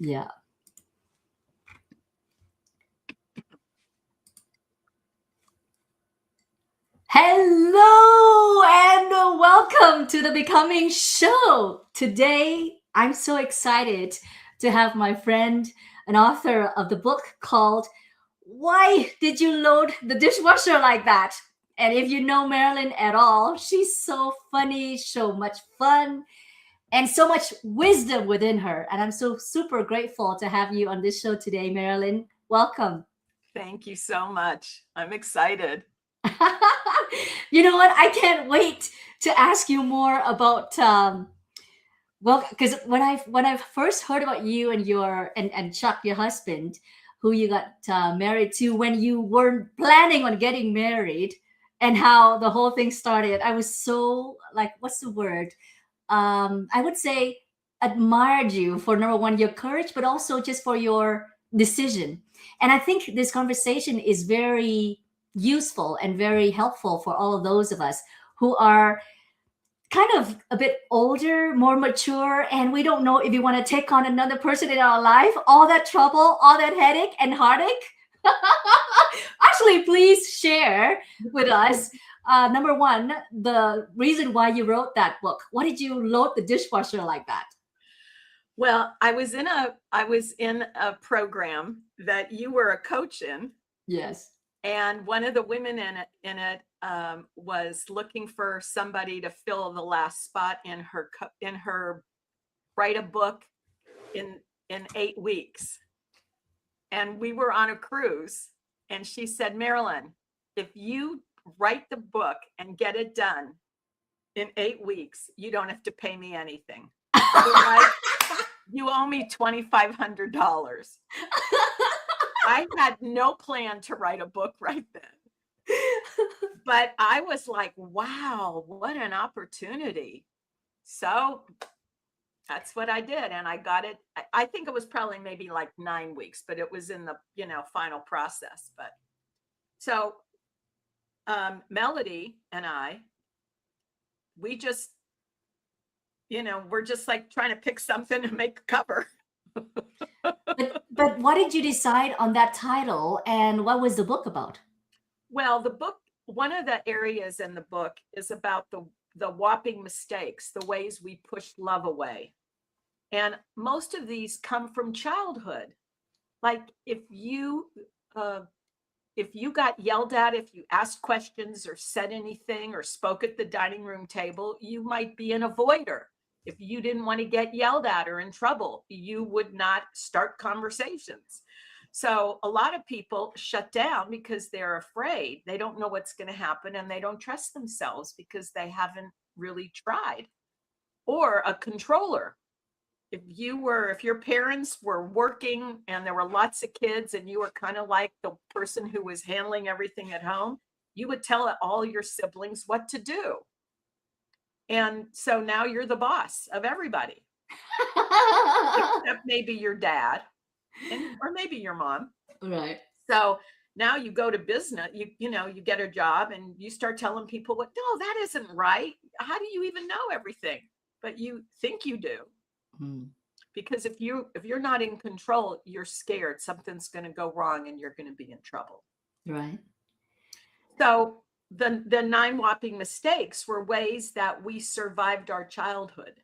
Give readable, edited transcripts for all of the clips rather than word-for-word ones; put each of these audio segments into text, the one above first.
Yeah. Hello and welcome to the Becoming Show. Today, I'm so excited to have my friend, an author of the book called Why Did You Load the Dishwasher Like That? And if you know Marilyn at all, she's so funny, so much fun, and so much wisdom within her. And I'm so super grateful to have you on this show today, Marilyn. Welcome. Thank you so much. I'm excited. You know what? I can't wait to ask you more about well, because when I first heard about you and your and Chuck, your husband, who you got married to when you weren't planning on getting married, and how the whole thing started, I was so like, what's the word? I would say admired you for number one, your courage, but also just for your decision. And I think this conversation is very useful and very helpful for all of those of us who are kind of a bit older, more mature, and we don't know if we want to take on another person in our life, all that trouble, all that headache and heartache. Actually, please share with us. Number one, the reason why you wrote that book. Why did you load the dishwasher like that? Well, I was in a program that you were a coach in, Yes. and one of the women in it was looking for somebody to fill the last spot in her write a book in 8 weeks. And we were on a cruise, and she said, Marilyn, if you write the book and get it done in 8 weeks, you don't have to pay me anything. Otherwise, you owe me $2,500. I had no plan to write a book right then. But I was like, wow, what an opportunity. So that's what I did. And I got it. I think it was probably maybe like 9 weeks, but it was in the, final process. But so Melody and I, we just, we're just like trying to pick something to make a cover. But why did you decide on that title, and what was the book about? Well, the book, one of the areas in the book is about the whopping mistakes, the ways we push love away. And most of these come from childhood. Like uh, if you got yelled at, if you asked questions or said anything or spoke at the dining room table, you might be an avoider. If you didn't want to get yelled at or in trouble, you would not start conversations. So a lot of people shut down because they're afraid. They don't know what's going to happen, and they don't trust themselves because they haven't really tried. Or a controller. If your parents were working and there were lots of kids and you were kind of like the person who was handling everything at home, you would tell all your siblings what to do. And so now you're the boss of everybody, except maybe your dad or maybe your mom. Right. So now you go to business, you get a job and you start telling people no, that isn't right. How do you even know everything? But you think you do. Hmm. Because if you're not in control, you're scared something's going to go wrong and you're going to be in trouble. Right. So the 9 whopping mistakes were ways that we survived our childhood.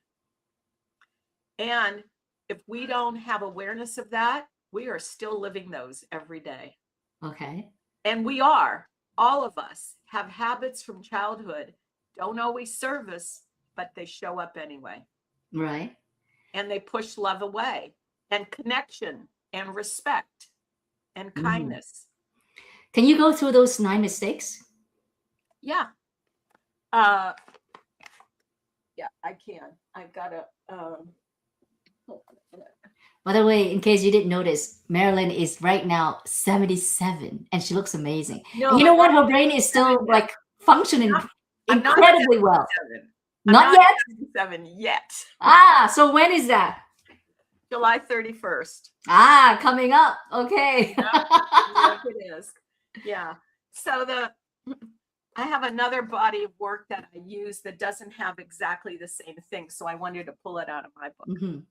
And if we don't have awareness of that, we are still living those every day. Okay. And all of us have habits from childhood, don't always serve us, but they show up anyway. Right. And they push love away, and connection and respect and kindness. Can you go through those 9 mistakes? Yeah. Yeah, I can. I've got to. By the way, in case you didn't notice, Marilyn is right now 77 and she looks amazing. No, and you know what? Her brain is still like functioning incredibly well. Not yet? 77 yet. So when is that? July 31st. Coming up. Okay. Yes, it is. Yeah. So I have another body of work that I use that doesn't have exactly the same thing. So I wanted to pull it out of my book.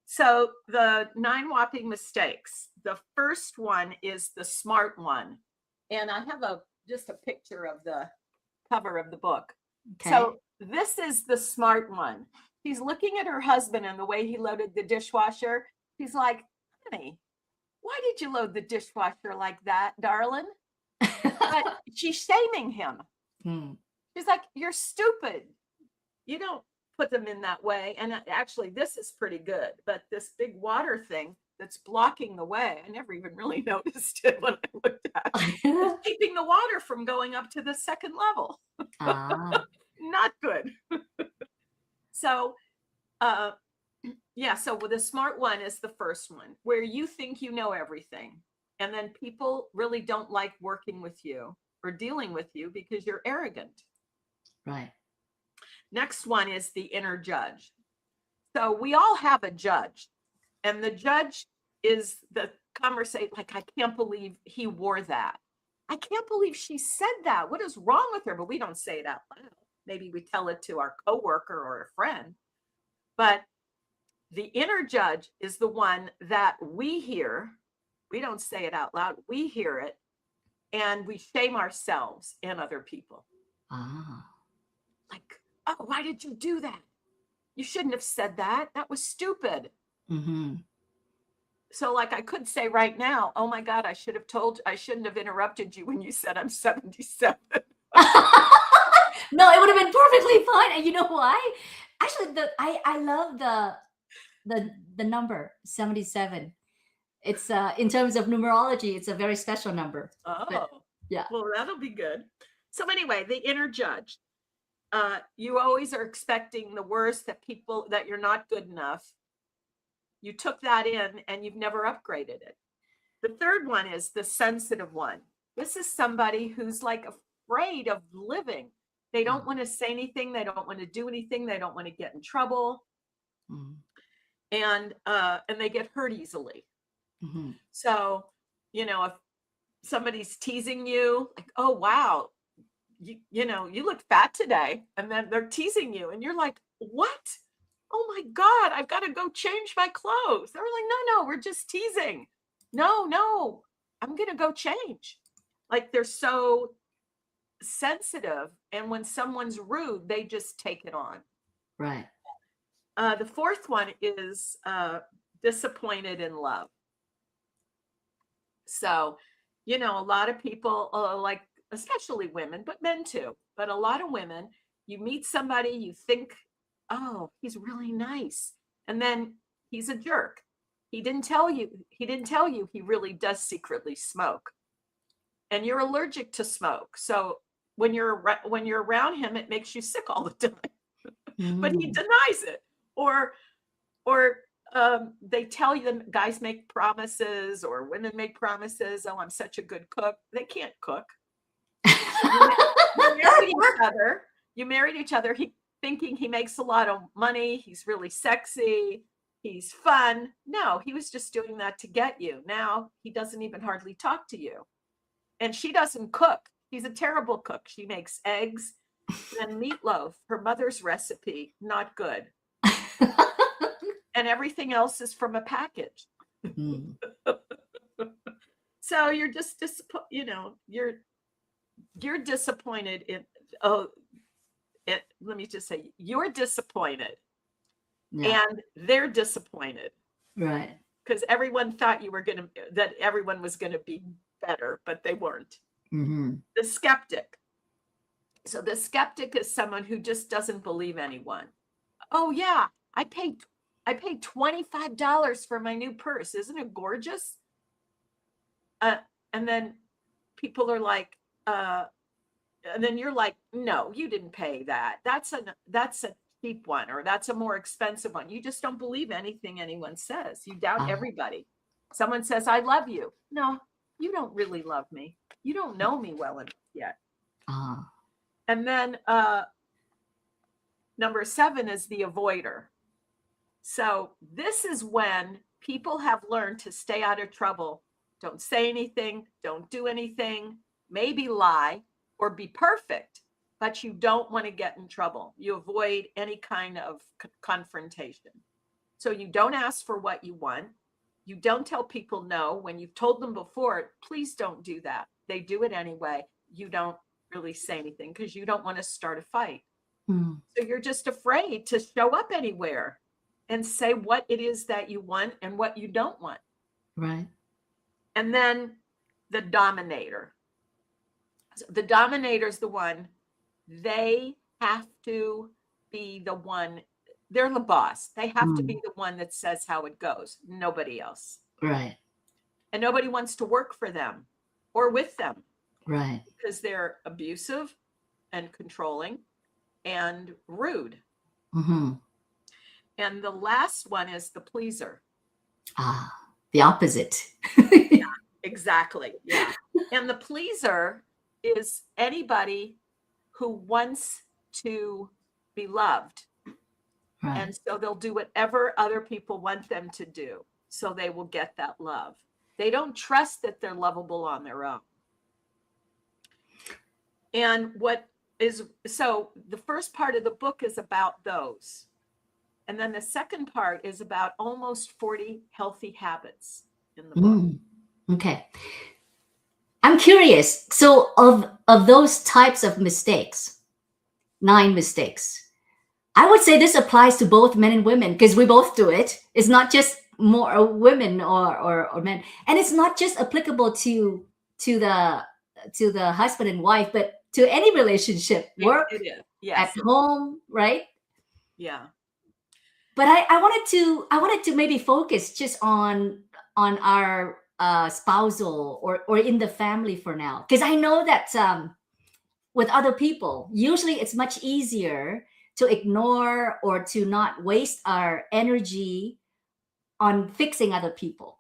So the 9 whopping mistakes. The first one is the smart one. And I have just a picture of the cover of the book. Okay. So this is the smart one. She's looking at her husband and the way he loaded the dishwasher. He's like, honey, why did you load the dishwasher like that, darling? But she's shaming him. Hmm. She's like, you're stupid. You don't put them in that way. And actually, this is pretty good. But this big water thing that's blocking the way, I never even really noticed it when I looked at it. It's keeping the water from going up to the second level. Ah, Not good. So, yeah, so the smart one is the first one, where you think you know everything. And then people really don't like working with you or dealing with you because you're arrogant. right. Next one is the inner judge. So we all have a judge, and the judge is the conversation like, I can't believe he wore that. I can't believe she said that. What is wrong with her? But we don't say it out loud. Maybe we tell it to our coworker or a friend. But the inner judge is the one that we hear. We don't say it out loud. We hear it, and we shame ourselves and other people. Ah, Like, oh, why did you do that? You shouldn't have said that. That was stupid. mm-hmm. So like I could say right now, oh my God, I shouldn't have interrupted you when you said I'm 77. No, it would have been perfectly fine. And you know why? Actually, I love the number 77. It's in terms of numerology, it's a very special number. But Oh, yeah. well, that'll be good. So anyway, the inner judge. You always are expecting the worst, that you're not good enough. You took that in and you've never upgraded it. The third one is the sensitive one. This is somebody who's like afraid of living. They don't want to say anything. They don't want to do anything. They don't want to get in trouble. Mm-hmm. And they get hurt easily. Mm-hmm. So, if somebody's teasing you, like, oh, wow, you look fat today. And then they're teasing you and you're like, what? Oh my God, I've got to go change my clothes. They were like, no, we're just teasing. No, I'm going to go change. Like they're so sensitive. And when someone's rude, they just take it on. Right. The fourth one is disappointed in love. So, a lot of people like, especially women, but men too, but a lot of women, you meet somebody, you think, oh, he's really nice. And then he's a jerk. He didn't tell you he really does secretly smoke. And you're allergic to smoke. So when you're around him, it makes you sick all the time. But he denies it. Or they tell you, the guys make promises or women make promises. Oh, I'm such a good cook. They can't cook. You married each other. Thinking he makes a lot of money. He's really sexy. He's fun. No, he was just doing that to get you. Now he doesn't even hardly talk to you. And she doesn't cook. She's a terrible cook. She makes eggs and meatloaf, her mother's recipe, not good. And everything else is from a package. Mm. So you're just you're disappointed in, let me just say, you're disappointed. Yeah. And they're disappointed. Right. Because everyone thought that everyone was going to be better, but they weren't. Mm-hmm. The skeptic. So the skeptic is someone who just doesn't believe anyone. Oh yeah, I paid $25 for my new purse. Isn't it gorgeous? And then people are like, and then you're like, no, you didn't pay that. That's a cheap one, or that's a more expensive one. You just don't believe anything anyone says. You doubt everybody. Someone says, I love you. No, you don't really love me. You don't know me well enough yet. And then number 7 is the avoider. So this is when people have learned to stay out of trouble. Don't say anything. Don't do anything. Maybe lie or be perfect, but you don't want to get in trouble. You avoid any kind of confrontation. So you don't ask for what you want. You don't tell people no when you've told them before, please don't do that. They do it anyway. You don't really say anything because you don't want to start a fight. Mm. So you're just afraid to show up anywhere and say what it is that you want and what you don't want. Right. And then the dominator. The dominator is the one, they have to be the one, they're the boss. They have to be the one that says how it goes, nobody else. Right. And nobody wants to work for them or with them. Right. Because they're abusive and controlling and rude. Mm-hmm. And the last one is the pleaser. Ah, the opposite. Yeah, exactly. Yeah. And the pleaser is anybody who wants to be loved. Right. And so they'll do whatever other people want them to do. So they will get that love. They don't trust that they're lovable on their own. And so the first part of the book is about those. And then the second part is about almost 40 healthy habits in the book. Okay. I'm curious. So of those types of mistakes, 9 mistakes, I would say this applies to both men and women because we both do it. It's not just more women or men. And it's not just applicable to the husband and wife, but to any relationship, work, It is. Yes. at home, right? Yeah. But I wanted to maybe focus just on our spousal or in the family for now, because I know that with other people, usually it's much easier to ignore or to not waste our energy on fixing other people.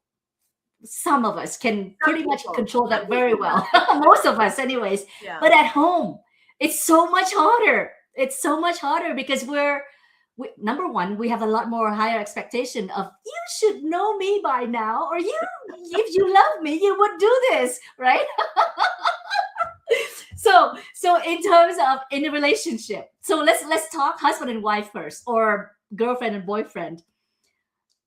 Some of us can pretty much control that very well. Most of us, anyways. Yeah. But at home, it's so much harder. It's so much harder because number one, we have a lot more higher expectation of you should know me by now, or if you love me, you would do this, right? So in terms of in a relationship, so let's talk husband and wife first, or girlfriend and boyfriend.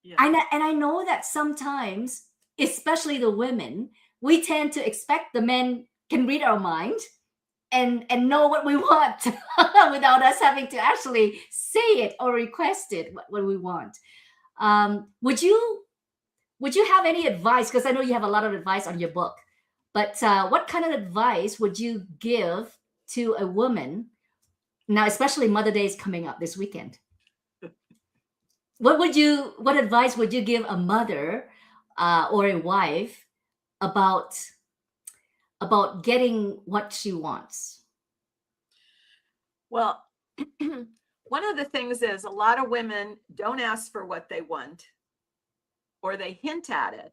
Yeah. And I know that sometimes, especially the women, we tend to expect the men can read our mind and know what we want without us having to actually say it or request it what we want. Would you have any advice? Because I know you have a lot of advice on your book, but what kind of advice would you give to a woman now, especially Mother Day is coming up this weekend? What advice would you give a mother or a wife about getting what she wants? Well, one of the things is a lot of women don't ask for what they want, or they hint at it.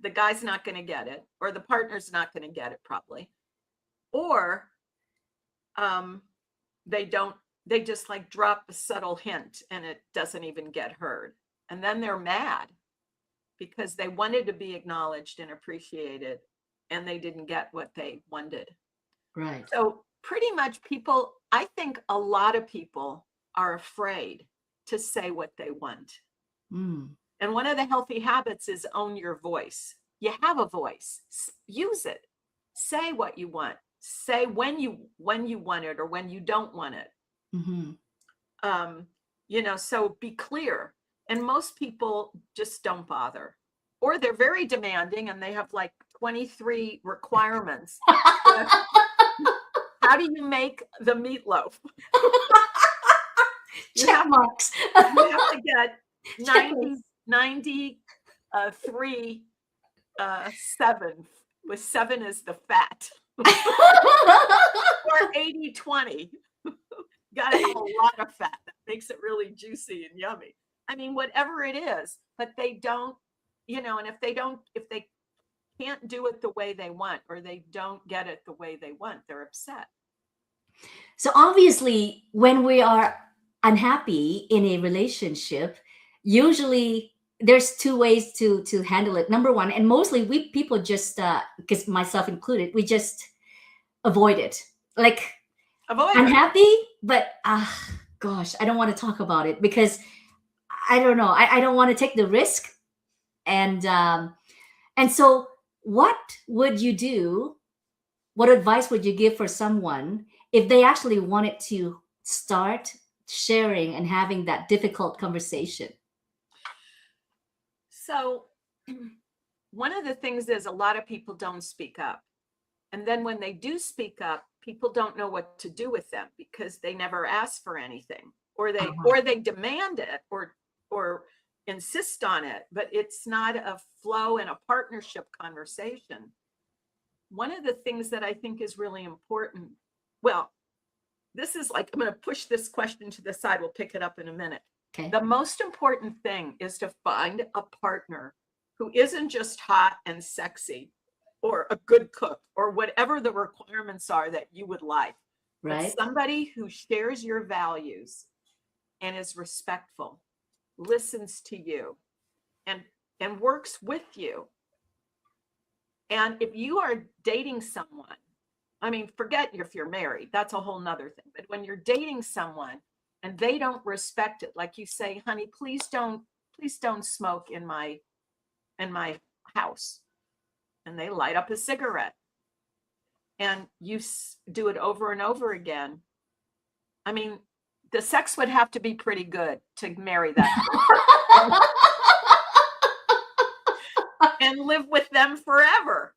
The guy's not going to get it, or the partner's not going to get it probably. Or they just like drop a subtle hint and it doesn't even get heard. And then they're mad because they wanted to be acknowledged and appreciated and they didn't get what they wanted. Right. So pretty much I think a lot of people are afraid to say what they want. And one of the healthy habits is own your voice. You have a voice, use it. Say what you want. Say when you want it or when you don't want it. So be clear. And most people just don't bother, or they're very demanding and they have like 23 requirements. How do you make the meatloaf? Check marks. You have to get 93 7, with 7 is the fat. Or 80-20. Got to have a lot of fat. That makes it really juicy and yummy. I mean, whatever it is, but they don't, and if they can't do it the way they want, or they don't get it the way they want, they're upset. So obviously, when we are unhappy in a relationship, usually there's 2 ways to handle it. Number one, and mostly we people just because myself included, we just avoid it. Like, I'm happy, but gosh, I don't want to talk about it because I don't know. I don't want to take the risk. And so, what would you do? What advice would you give for someone if they actually wanted to start sharing and having that difficult conversation? So, one of the things is a lot of people don't speak up. And then when they do speak up, people don't know what to do with them because they never ask for anything, or they demand it, or insist on it, but it's not a flow and a partnership conversation. One of the things that I think is really important, well, this is like, I'm going to push this question to the side. We'll pick it up in a minute. Okay. The most important thing is to find a partner who isn't just hot and sexy or a good cook or whatever the requirements are that you would like, Right. but somebody who shares your values and is respectful, listens to you, and works with you. And if you are dating someone, I mean, forget if you're married, that's a whole nother thing. But when you're dating someone and they don't respect it, like you say, honey, please don't smoke in my house. And they light up a cigarette and you do it over and over again. I mean, the sex would have to be pretty good to marry that and live with them forever.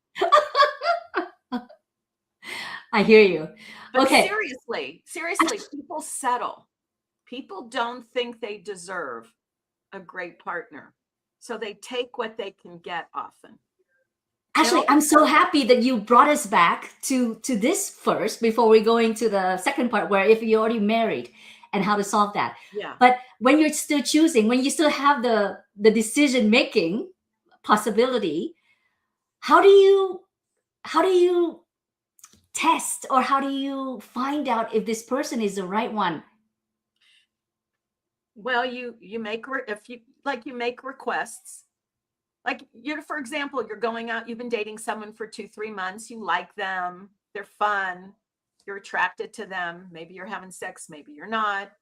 I hear you. But Okay. seriously, people settle. People don't think they deserve a great partner. So they take what they can get often. Actually, I'm so happy that you brought us back to this first before we go into the second part, where if you're already married and how to solve that. Yeah. But when you're still choosing, when you still have the decision making possibility, how do you test, or how do you find out if this person is the right one? Well, you make you make requests. Like, for example, you're going out, you've been dating someone for 2-3 months, you like them, they're fun, you're attracted to them, maybe you're having sex, maybe you're not.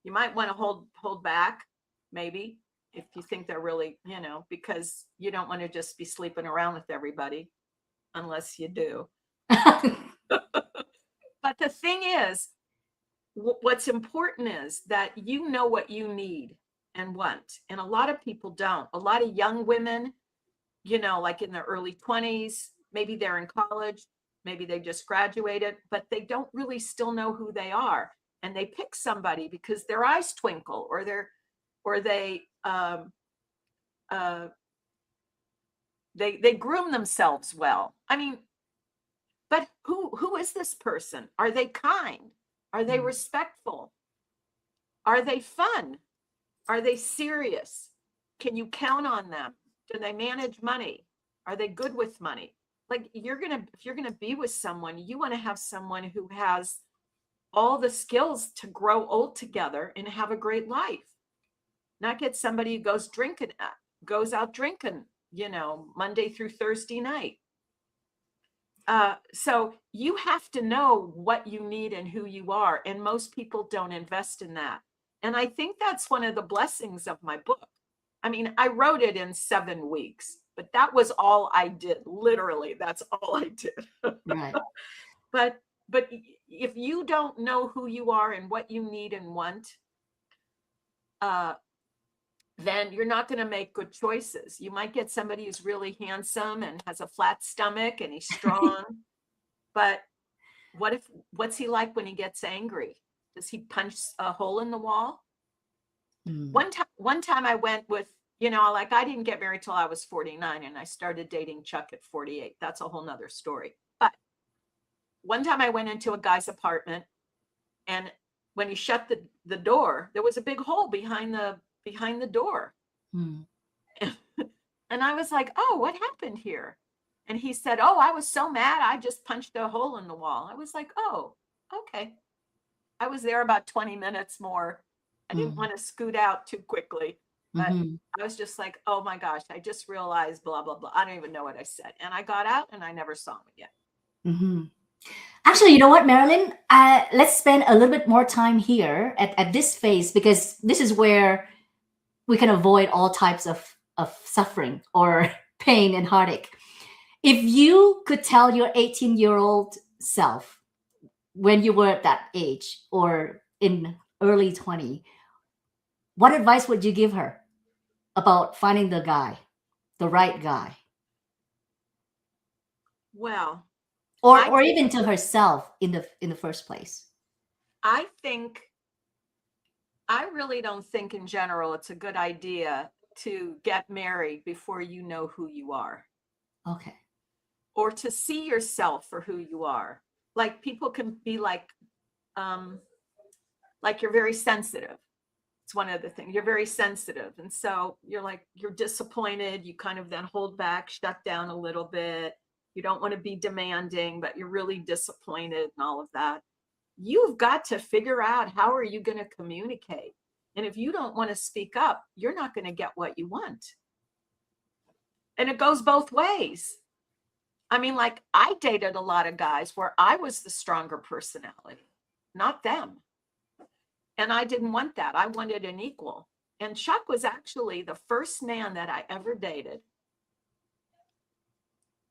You might want to hold back, maybe, if you think they're really, because you don't want to just be sleeping around with everybody, unless you do. But the thing is, what's important is that you know what you need and want. And a lot of people don't. A lot of young women, like in their early 20s, maybe they're in college, maybe they just graduated, but they don't really still know who they are. And they pick somebody because their eyes twinkle, or they groom themselves well. I mean, but who is this person? Are they kind? Are they respectful? Are they fun? Are they serious? Can you count on them? Do they manage money? Are they good with money? Like, if you're gonna be with someone, you want to have someone who has all the skills to grow old together and have a great life. Not get somebody who goes out drinking, Monday through Thursday night. So you have to know what you need and who you are. And most people don't invest in that. And I think that's one of the blessings of my book. I mean, I wrote it in 7 weeks, but that was all I did. Literally, that's all I did. Right. But if you don't know who you are and what you need and want, then you're not going to make good choices. You might get somebody who's really handsome and has a flat stomach and he's strong. But what's he like when he gets angry? Does he punch a hole in the wall? One time I went with, like, I didn't get married till I was 49 and I started dating Chuck at 48. That's a whole nother story. But one time I went into a guy's apartment, and when he shut the door, there was a big hole behind the door. And I was like, oh, what happened here? And he said, oh, I was so mad, I just punched a hole in the wall. I was like, oh, okay. I was there about 20 minutes more. I didn't want to scoot out too quickly, but I was just like, oh my gosh, I just realized blah, blah, blah. I don't even know what I said. And I got out and I never saw him again. Actually, you know what, Marilyn? Let's spend a little bit more time here at this phase, because this is where we can avoid all types of suffering or pain and heartache. If you could tell your 18-year-old self when you were at that age or in early 20, what advice would you give her about finding the guy, the right guy? Well, Or I or even to herself in the first place? I think I really don't think in general it's a good idea to get married before you know who you are, Okay. or to see yourself for who you are. Like people can be um, like you're very sensitive. It's one of the things. You're very sensitive. And so you're disappointed. You kind of then hold back, shut down a little bit. You don't want to be demanding, but you're really disappointed and all of that. You've got to figure out, how are you going to communicate? And if you don't want to speak up, you're not going to get what you want. And it goes both ways. I mean, like, I dated a lot of guys where I was the stronger personality, not them. And I didn't want that. I wanted an equal. And Chuck was actually the first man that I ever dated.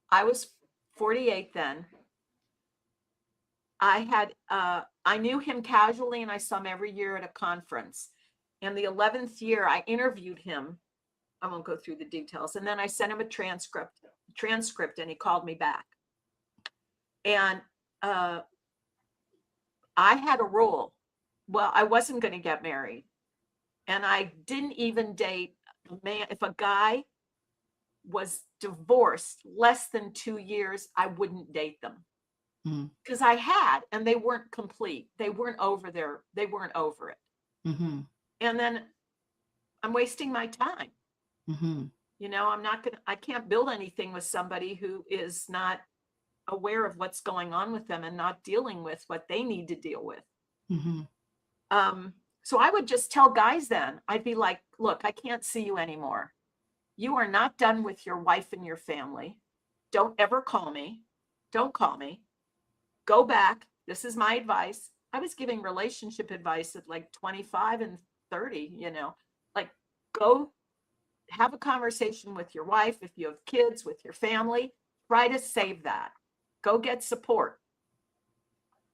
I was 48 then. I knew him casually, and I saw him every year at a conference. And the 11th year, I interviewed him. I won't go through the details. And then I sent him a transcript, and he called me back. And I had a rule. Well, I wasn't going to get married. And I didn't even date a man. If a guy was divorced less than 2 years, I wouldn't date them. Because I had, and they weren't complete. They weren't over it. Mm-hmm. And then I'm wasting my time. Mm-hmm. I can't build anything with somebody who is not aware of what's going on with them and not dealing with what they need to deal with. Mm-hmm. So I would just tell guys then, I'd be like, look, I can't see you anymore. You are not done with your wife and your family. Don't ever call me. Don't call me. Go back. This is my advice. I was giving relationship advice at like 25 and 30, like, go have a conversation with your wife. If you have kids, with your family, try to save that. Go get support.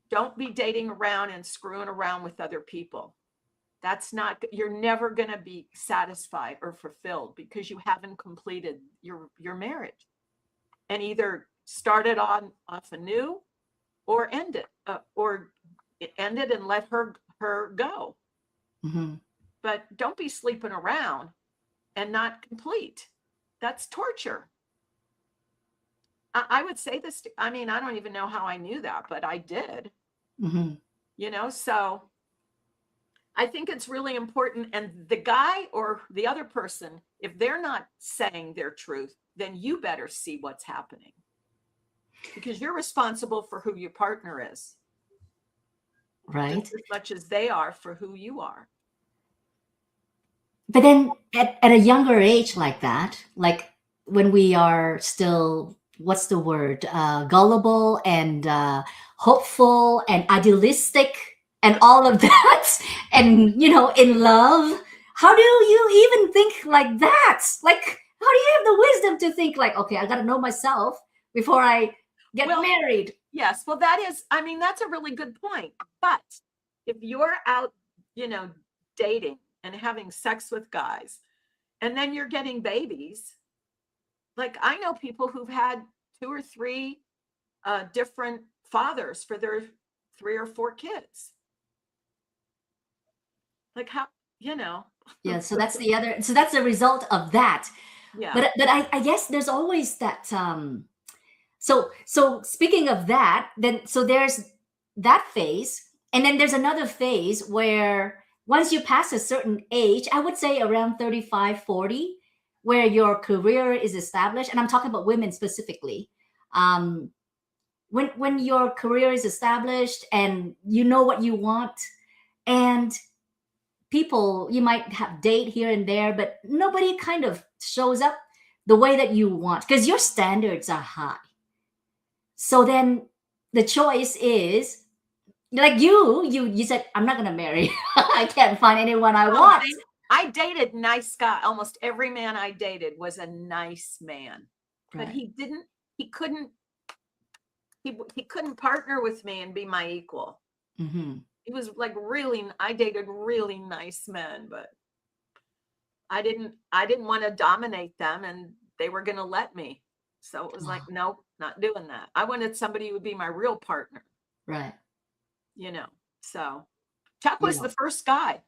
Don't be dating around and screwing around with other people. You're never going to be satisfied or fulfilled because you haven't completed your marriage, and either start it off anew or end it, and let her go. Mm-hmm. But don't be sleeping around and not complete. That's torture. I would say this. I mean, I don't even know how I knew that, but I did. Mm-hmm. So I think it's really important. And the guy or the other person, if they're not saying their truth, then you better see what's happening, because you're responsible for who your partner is, Right. just as much as they are for who you are. But then at a younger age like that, like when we are still, what's the word, gullible and hopeful and idealistic and all of that, and in love, how do you even think like that? Like, how do you have the wisdom to think like, okay, I got to know myself before I get married? Yes, well, that's a really good point. But if you're out, dating and having sex with guys, and then you're getting babies, like, I know people who've had 2 or 3 different fathers for their 3 or 4 kids. Like, how, Yeah, so that's the result of that. Yeah. But I guess there's always that so speaking of that, then so there's that phase, and then there's another phase where once you pass a certain age, I would say around 35, 40, where your career is established, and I'm talking about women specifically. When your career is established and you know what you want, and people, you might have date here and there, but nobody kind of shows up the way that you want because your standards are high. So then the choice is, like, you said, I'm not gonna marry. I can't find anyone I want. I dated nice guy. Almost every man I dated was a nice man, but Right. he couldn't, he couldn't partner with me and be my equal. Hmm. He was like I dated really nice men, but I didn't want to dominate them and they were going to let me. So it was like, Wow. nope, not doing that. I wanted somebody who would be my real partner, Right. you know. So Chuck was Yeah. the first guy,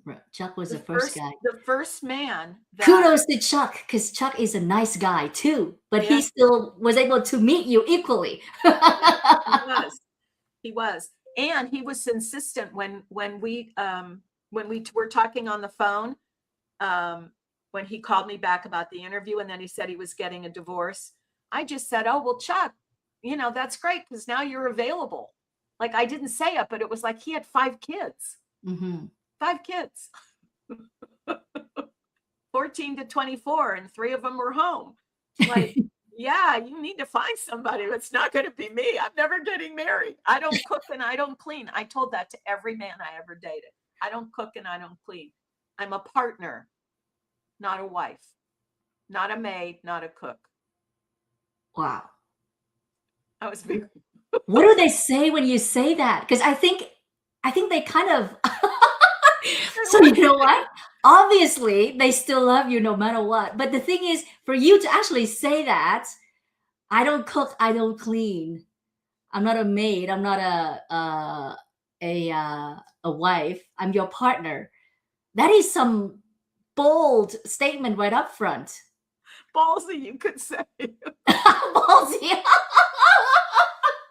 Right. Chuck was the first guy. the first man that, Kudos to Chuck, because Chuck is a nice guy too, but he yeah, still was able to meet you equally. yeah, he was. He was. And he was insistent when we were talking on the phone, um, when he called me back about the interview and then he said he was getting a divorce. I just said, "Oh, well, Chuck, that's great because now you're available." Like I didn't say it, but it was like he had 5 kids. Hmm. 5 kids. 14 to 24 and 3 of them were home. Like, yeah, you need to find somebody that's not going to be me. I'm never getting married. I don't cook and I don't clean. I told that to every man I ever dated. I don't cook and I don't clean. I'm a partner, not a wife, not a maid, not a cook. Wow. I was very What do they say when you say that? Because I think they kind of so you know what? Obviously, they still love you no matter what. But the thing is, for you to actually say that, I don't cook, I don't clean. I'm not a maid. I'm not a wife. I'm your partner. That is some bold statement right up front. ballsy, you could say. Ballsy.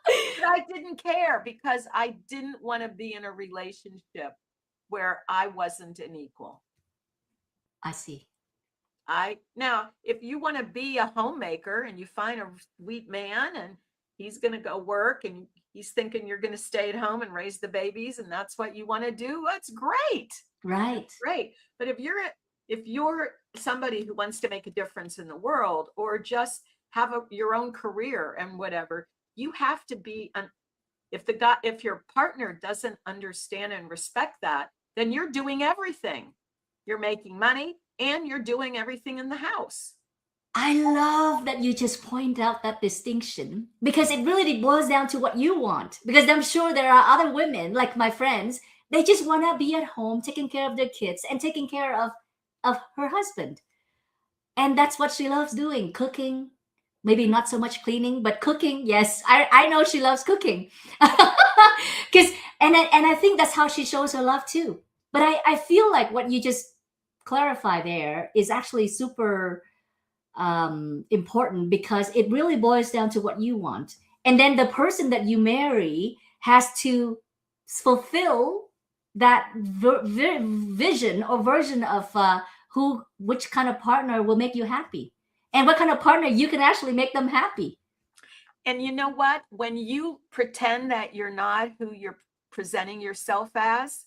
But I didn't care because I didn't want to be in a relationship where I wasn't an equal. I see. Now, if you want to be a homemaker and you find a sweet man and he's going to go work and he's thinking you're going to stay at home and raise the babies and that's what you want to do, that's great. Right. That's great. But if you're somebody who wants to make a difference in the world or just have your own career and whatever, you have to be an if your partner doesn't understand and respect that, then you're doing everything. You're making money and you're doing everything in the house. I love that you just point out that distinction because it really boils down to what you want. Because I'm sure there are other women, like my friends, they just want to be at home taking care of their kids and taking care of her husband. And that's what she loves doing, cooking. Maybe not so much cleaning, but cooking. Yes, I know she loves cooking. Because and I think that's how she shows her love too. But I feel like what you just clarify there is actually super important because it really boils down to what you want. And then the person that you marry has to fulfill that vision or version of which kind of partner will make you happy and what kind of partner you can actually make them happy. And you know what? When you pretend that you're not who you're presenting yourself as,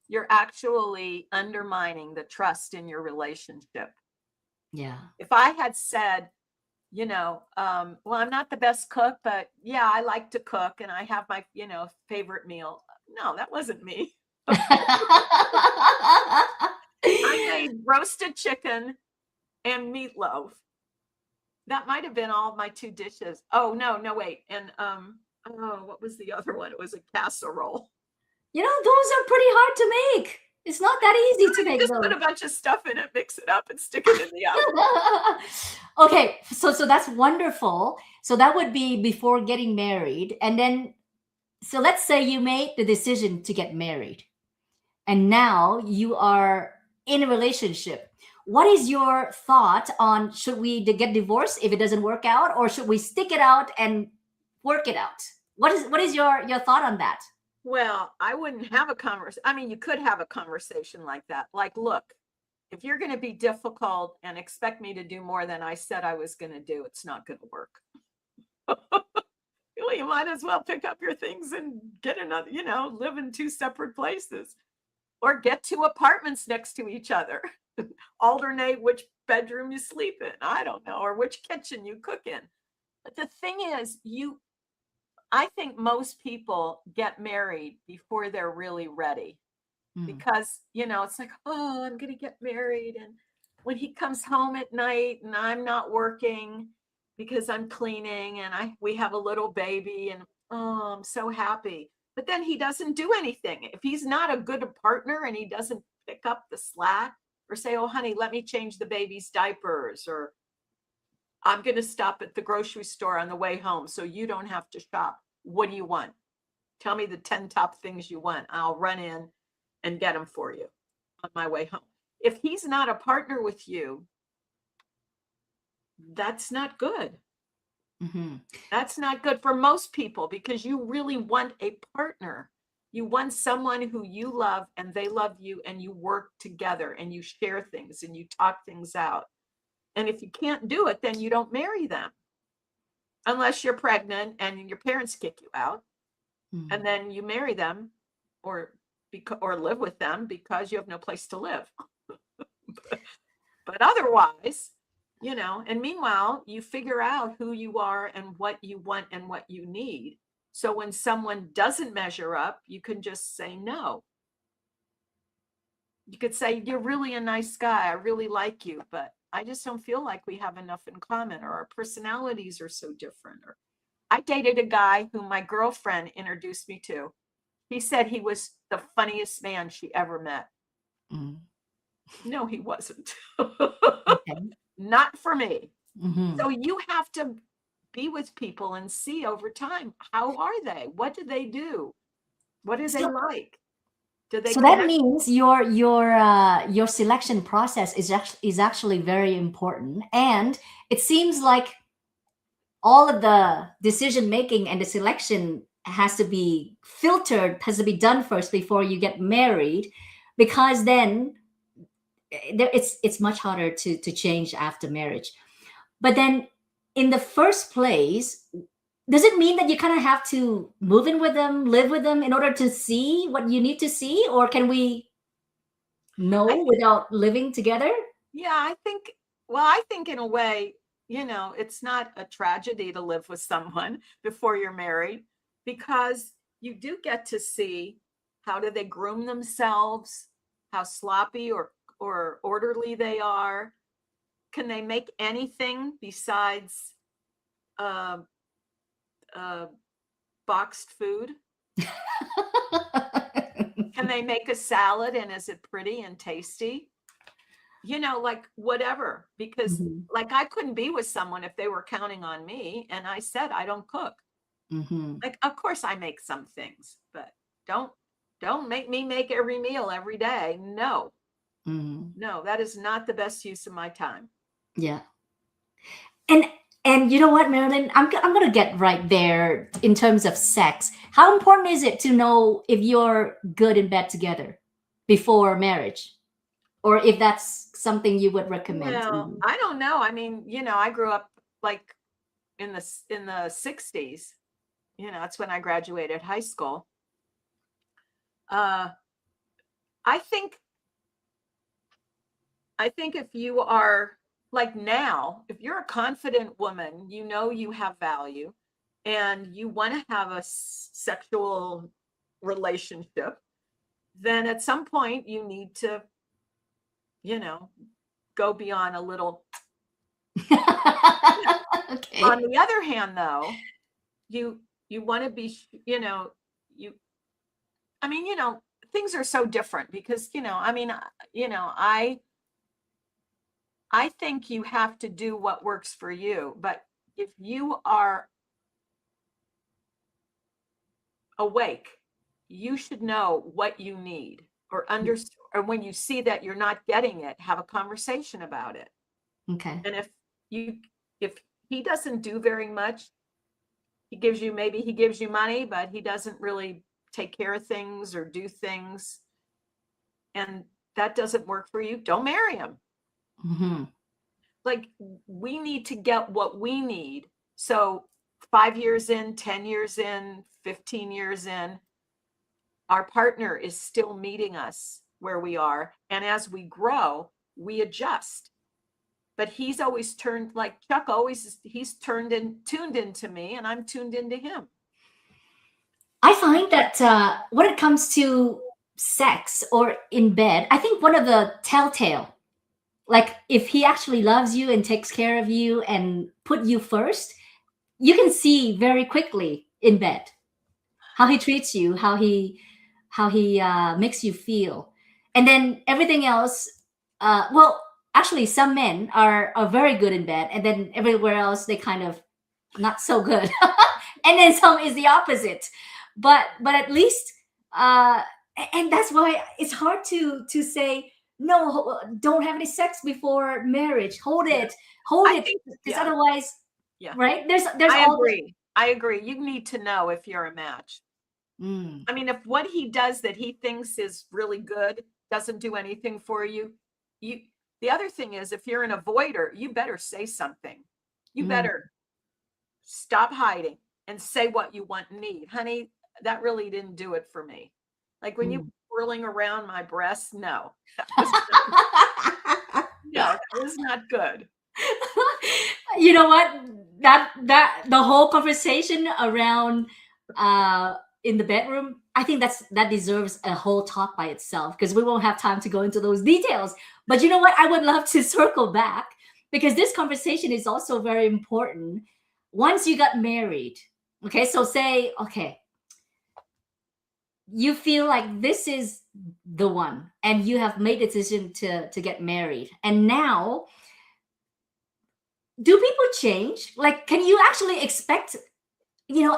you're actually undermining the trust in your relationship. Yeah. If I had said, well, I'm not the best cook, but yeah, I like to cook and I have my, favorite meal. No, that wasn't me. I made roasted chicken and meatloaf. That might have been all my 2 dishes. Oh, no, wait. And oh, what was the other one? It was a casserole. Those are pretty hard to make. It's not that easy to make Just put those. a bunch of stuff in it, mix it up, and stick it in the oven. Okay, so that's wonderful. So that would be before getting married, and then so let's say you made the decision to get married, and now you are in a relationship. What is your thought on should we get divorced if it doesn't work out, or should we stick it out and work it out? What is your thought on that? Well, I wouldn't have a conversation. I mean, you could have a conversation like that. Like, look, if you're going to be difficult and expect me to do more than I said I was going to do, it's not going to work. Well, you might as well pick up your things and get another, live in 2 separate places or get 2 apartments next to each other. Alternate which bedroom you sleep in. I don't know, or which kitchen you cook in. But the thing is, I think most people get married before they're really ready. Mm. because, it's like, oh, I'm going to get married. And when he comes home at night and I'm not working because I'm cleaning and we have a little baby and, oh, I'm so happy. But then he doesn't do anything. If he's not a good partner and he doesn't pick up the slack or say, oh, honey, let me change the baby's diapers, or I'm going to stop at the grocery store on the way home so you don't have to shop. What do you want? Tell me the 10 top things you want. I'll run in and get them for you on my way home. If he's not a partner with you, that's not good. Mm-hmm. That's not good for most people, because you really want a partner. You want someone who you love and they love you, and you work together and you share things and you talk things out. And if you can't do it, then you don't marry them unless you're pregnant and your parents kick you out. Mm. And then you marry them or live with them because you have no place to live. But otherwise, and meanwhile, you figure out who you are and what you want and what you need. So when someone doesn't measure up, you can just say no. You could say, you're really a nice guy. I really like you, but I just don't feel like we have enough in common, or our personalities are so different. Or I dated a guy who my girlfriend introduced me to. He said he was the funniest man she ever met. Mm. No, he wasn't. Okay. Not for me. Mm-hmm. So you have to be with people and see over time, how are they? What do they do? What do they So, like? Do they so that connect? means your selection process is actually very important, and it seems like all of the decision making and the selection has to be filtered, has to be done first before you get married, because then it's much harder to change after marriage. But then in the first place, does it mean that you kind of have to move in with them, live with them in order to see what you need to see, or can we I know think, without living together? yeah, I think in a way, it's not a tragedy to live with someone before you're married, because you do get to see how do they groom themselves, how sloppy or orderly they are. Can they make anything besides uh, uh, boxed food? Can they make a salad, and is it pretty and tasty? Like whatever, because Mhm, like I couldn't be with someone if they were counting on me and I said I don't cook. mhm, Like, of course I make some things, but don't make me make every meal every day. No, mhm. no, that is not the best use of my time. Yeah. And and you know what, Marilyn? I'm gonna get right there in terms of sex. How important is it to know if you're good in bed together before marriage, or if that's something you would recommend? Well, I don't know. I mean, I grew up like in the 60s. That's when I graduated high school. Uh, I think if you are like now, if you're a confident woman, you have value and you want to have a sexual relationship, then at some point you need to, you know, go beyond a little. On Okay. the other hand, though, you want to be, you, I mean, things are so different because, I mean, I think you have to do what works for you. But if you are awake, you should know what you need, or understand, or when you see that you're not getting it, have a conversation about it. Okay. And you if he doesn't do very much, maybe he gives you money, but he doesn't really take care of things or do things, and that doesn't work for you, don't marry him. Hmm. Like, we need to get what we need. So 5 years in, 10 years in, 15 years in, our partner is still meeting us where we are. And as we grow, we adjust. But he's always turned, like Chuck always, he's tuned into me, and I'm tuned into him. I find that when it comes to sex or in bed, I think one of the telltale, like if he actually loves you and takes care of you and put you first, you can see very quickly in bed how he treats you, how he makes you feel, and then everything else. Well, actually, some men are very good in bed, and then everywhere else they kind of not so good, and then some is the opposite. But at least, uh, and that's why it's hard to say no. Don't have any sex before marriage. Yeah. Hold I it, think, because yeah, otherwise, yeah. right? There's I all the. agree. I agree. You need to know if you're a match. Mm, I mean, if what he does that he thinks is really good doesn't do anything for you, you the other thing is if you're an avoider, you better say something. You mm. better stop hiding and say what you want and need. Honey, that really didn't do it for me. Like when you Mm. whirling around my breasts, no. That was no, that was not good. You know what? That the whole conversation around uh in the bedroom, I think that deserves a whole talk by itself, because we won't have time to go into those details. But you know what? I would love to circle back, because this conversation is also very important. Once you got married, okay, so say, okay, you feel like this is the one and you have made a decision to get married, and now do people change? Like, can you actually expect,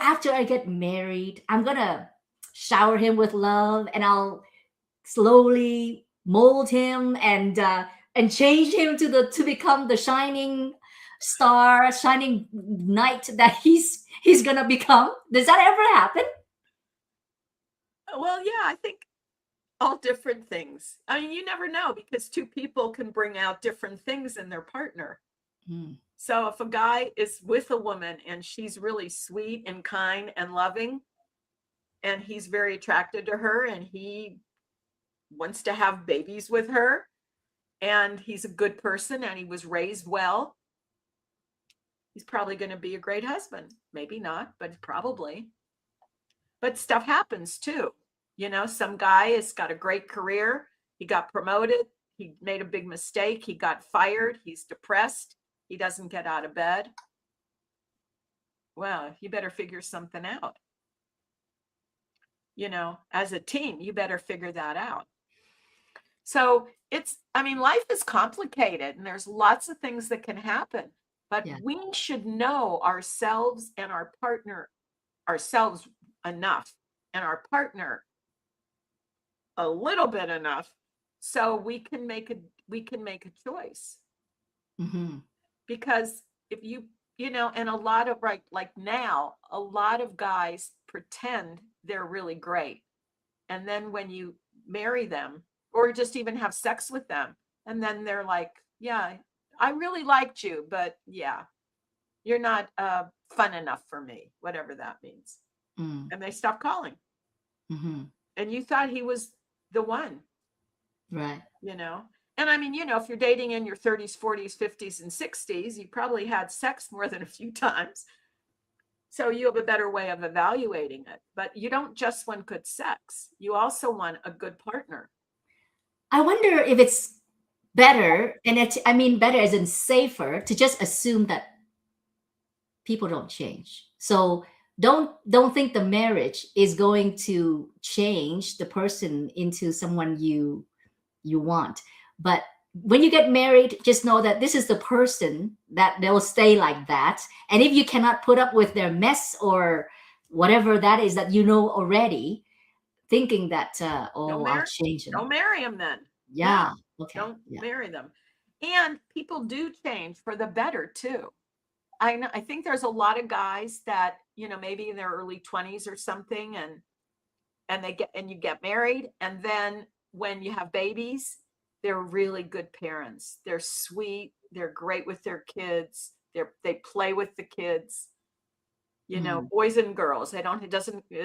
after I get married, I'm gonna shower him with love and I'll slowly mold him and change him to become the shining star, shining knight that he's gonna become? Does that ever happen? Well, yeah, I think all different things. I mean, you never know because two people can bring out different things in their partner. Mm, So if a guy is with a woman and she's really sweet and kind and loving, and he's very attracted to her and he wants to have babies with her, and he's a good person and he was raised well, he's probably going to be a great husband. Maybe not, but probably. But stuff happens too. Some guy has got a great career. He got promoted. He made a big mistake. He got fired. He's depressed. He doesn't get out of bed. Well, you better figure something out. As a team, you better figure that out. So I mean, life is complicated and there's lots of things that can happen, but yeah. we should know ourselves and our partner, ourselves enough, and our partner a little bit enough so we can make a choice. Hmm. Because if and a lot of, right, like now a lot of guys pretend they're really great, and then when you marry them or just even have sex with them, and then they're like, yeah, I really liked you, but yeah, you're not fun enough for me, whatever that means. Mm, And they stop calling, hmm. and you thought he was the one. Right. you know and I mean, if you're dating in your 30s, 40s, 50s, and 60s, you probably had sex more than a few times, so you have a better way of evaluating it. But you don't just want good sex, you also want a good partner. I wonder if it's better, and I mean better as in safer, to just assume that people don't change. So don't think the marriage is going to change the person into someone you want. But when you get married, just know that this is the person that they'll stay like that. And if you cannot put up with their mess or whatever that is that you know already, thinking that don't oh, I'll marry change him. don't marry him then. No, Yeah. Okay. don't Yeah. marry them. And people do change for the better too. I think there's a lot of guys that, maybe in their early 20s or something, and you get married, and then when you have babies, they're really good parents. They're sweet, they're great with their kids, they play with the kids, Mm, boys and girls. It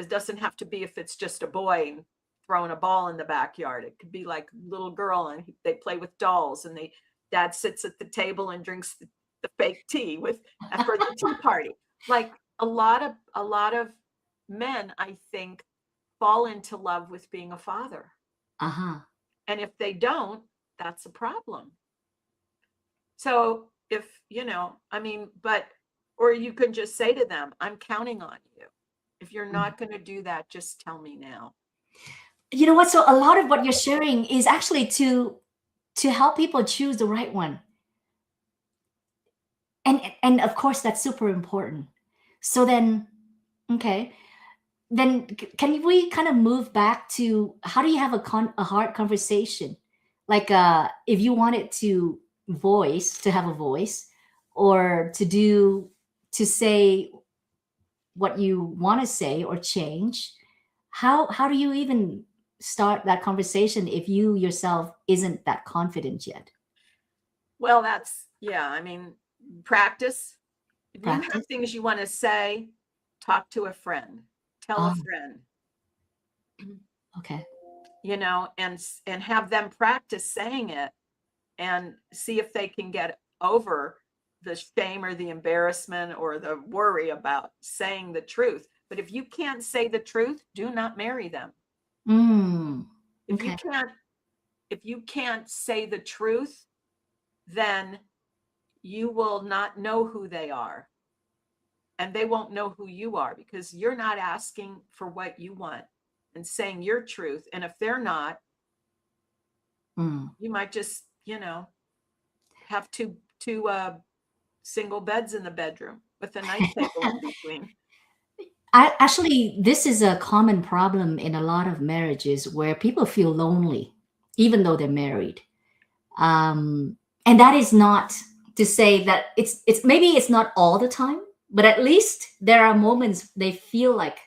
doesn't have to be if it's just a boy throwing a ball in the backyard. It could be like little girl and they play with dolls, and dad sits at the table and drinks the fake tea with for the tea party. Like a lot of men, I think, fall into love with being a father. Uh-huh. And if they don't, that's a problem. So if, I mean, or you can just say to them, I'm counting on you. If you're Mm. not going to do that, just tell me now. You know what? So a lot of what you're sharing is actually to help people choose the right one. And of course that's super important. So then, okay, then can we kind of move back to how do you have a hard conversation? Like if you wanted to have a voice, or to say what you want to say or change, how do you even start that conversation if you yourself isn't that confident yet? Well, yeah, I mean, practice. If you have Practice. things you want to say, talk to a friend, tell a Oh, friend, okay. and have them practice saying it and see if they can get over the shame or the embarrassment or the worry about saying the truth. But if you can't say the truth, do not marry them. Mm, If you okay. can't say the truth, then you will not know who they are, and they won't know who you are, because you're not asking for what you want and saying your truth. And if they're not, Mm. you might just, have two single beds in the bedroom with a night table in between. Actually, this is a common problem in a lot of marriages where people feel lonely, even though they're married. And that is not to say that it's maybe it's not all the time, but at least there are moments they feel like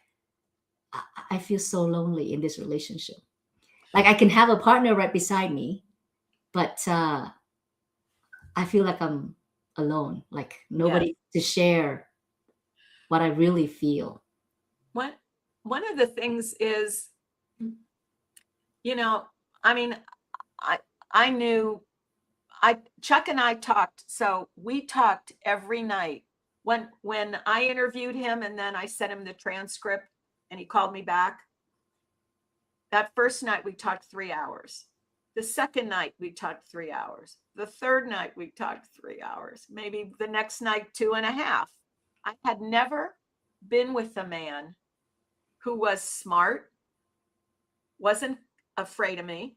I feel so lonely in this relationship. Like I can have a partner right beside me, but I feel like I'm alone, like Yes. nobody to share what I really feel. One one of the things is, you know, I mean, I I knew I Chuck and I talked. So we talked every night. When I interviewed him and then I sent him the transcript and he called me back. That first night we talked 3 hours. The second night we talked 3 hours. The third night we talked 3 hours. Maybe the next night 2.5. I had never been with a man who was smart, wasn't afraid of me.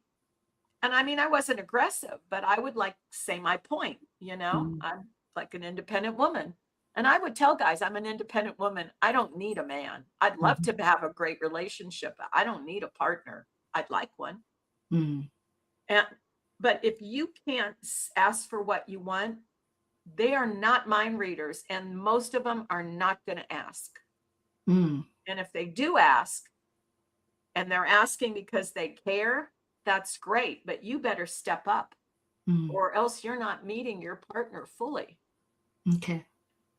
And I mean, I wasn't aggressive, but I would like say my point, Mm, I'm like an independent woman. And I would tell guys, I'm an independent woman. I don't need a man. I'd love mhm, to have a great relationship. But I don't need a partner. I'd like one. mm, And but if you can't ask for what you want, they are not mind readers, and most of them are not going to ask. mm, And if they do ask, and they're asking because they care, that's great, but you better step up, mm. or else you're not meeting your partner fully. Okay.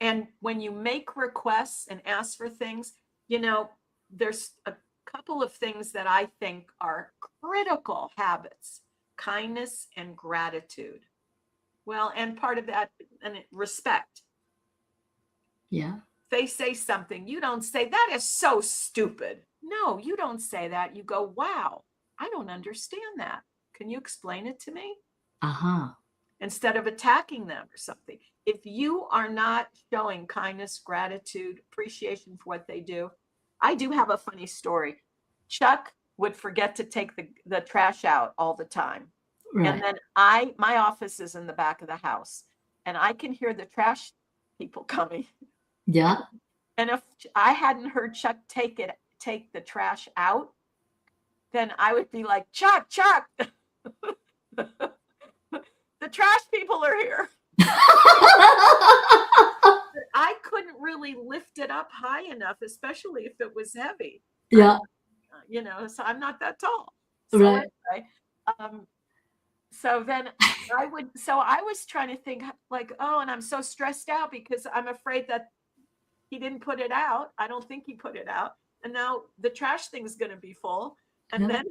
And when you make requests and ask for things, there's a couple of things that I think are critical habits: kindness and gratitude. Well, and part of that, and respect. Yeah. They say something, you don't say, that is so stupid. No, you don't say that. You go, wow, I don't understand that. Can you explain it to me? Uh-huh. Instead of attacking them or something. If you are not showing kindness, gratitude, appreciation for what they do, I do have a funny story. Chuck would forget to take the trash out all the time. And Right. then my office is in the back of the house, and I can hear the trash people coming. Yeah. And if I hadn't heard Chuck take the trash out, then I would be like, Chuck, the trash people are here. But I couldn't really lift it up high enough, especially if it was heavy. Yeah. So I'm not that tall. So Right. anyway, um, so I was trying to think like, oh, and I'm so stressed out because I'm afraid that he didn't put it out. I don't think he put it out. And now the trash thing is going to be full, and Yeah. then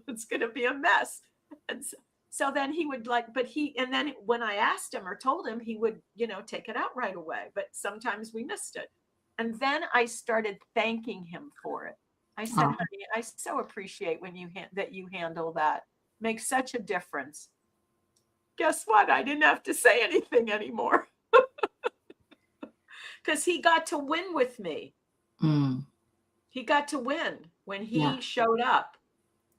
it's going to be a mess. And so then he would and then when I asked him or told him, he would, take it out right away. But sometimes we missed it. And then I started thanking him for it. I said, Oh, honey, I so appreciate when that you handle that. Makes such a difference. Guess what? I didn't have to say anything anymore because he got to win with me. mm, He got to win when yeah, he showed up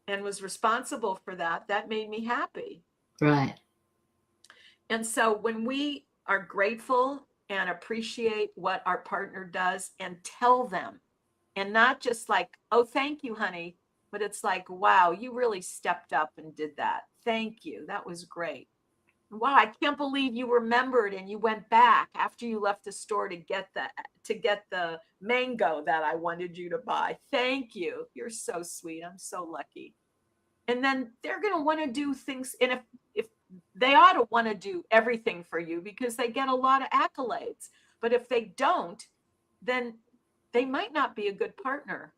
and was responsible for that. That made me happy. right. And so when we are grateful and appreciate what our partner does and tell them, and not just like, oh, thank you, honey, but it's like, wow, you really stepped up and did that. Thank you. That was great. Wow, I can't believe you remembered and you went back after you left the store to get the mango that I wanted you to buy. Thank you. You're so sweet. I'm so lucky. And then they're going to want to do things, and if they ought to want to do everything for you because they get a lot of accolades. But if they don't, then they might not be a good partner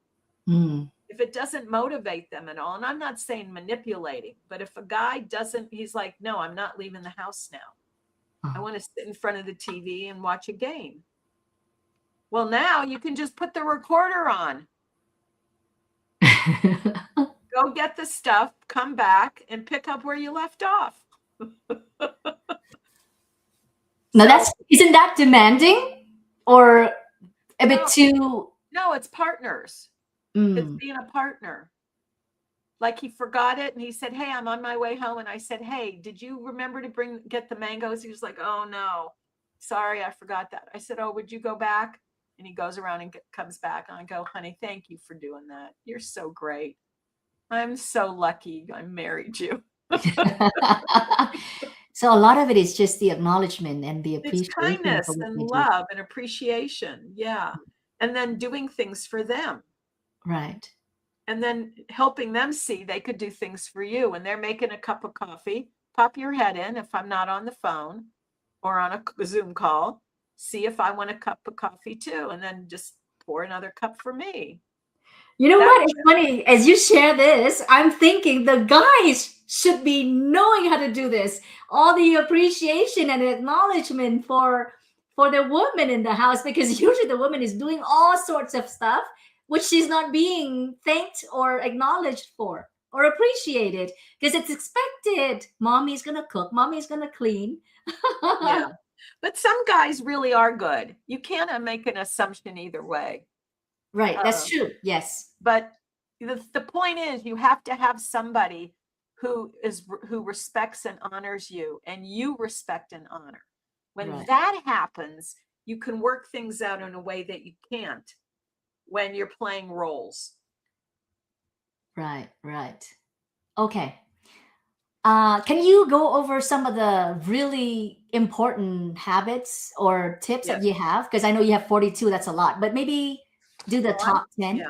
Mm, if it doesn't motivate them at all. And I'm not saying manipulating, but if a guy doesn't, he's like, no, I'm not leaving the house now. I oh. want to sit in front of the TV and watch a game. Well, now you can just put the recorder on, go get the stuff, come back and pick up where you left off. Now So isn't that demanding or a bit no, too? no, it's partners. It's Mm, being a partner. Like he forgot it and he said, hey, I'm on my way home. And I said, hey, did you remember to get the mangoes? He was like, oh no, sorry, I forgot that. I said, oh, would you go back? And he goes around and comes back. And I go, honey, thank you for doing that. You're so great. I'm so lucky I married you. so a lot of it is just the acknowledgement and the It's appreciation for kindness what and they do. love and appreciation. Yeah. And then doing things for them. Right. And then helping them see they could do things for you. When they're making a cup of coffee, pop your head in if I'm not on the phone or on a Zoom call, see if I want a cup of coffee too, and then just pour another cup for me. You know That what? It's funny as you share this. I'm thinking the guys should be knowing how to do this. All the appreciation and acknowledgement for the woman in the house, because usually the woman is doing all sorts of stuff which she's not being thanked or acknowledged for or appreciated because it's expected. Mommy's gonna cook. Mommy's gonna clean. yeah. But some guys really are good. You can't make an assumption either way. Right. That's Uh, true. Yes. but the point is you have to have somebody who respects and honors you and you respect and honor. When Right. that happens, you can work things out in a way that you can't when you're playing roles. Right. Right. Okay. Can you go over some of the really important habits or tips that Yes. you have? Because I know you have 42, that's a lot, but maybe do the Well, I'm top 10. yeah.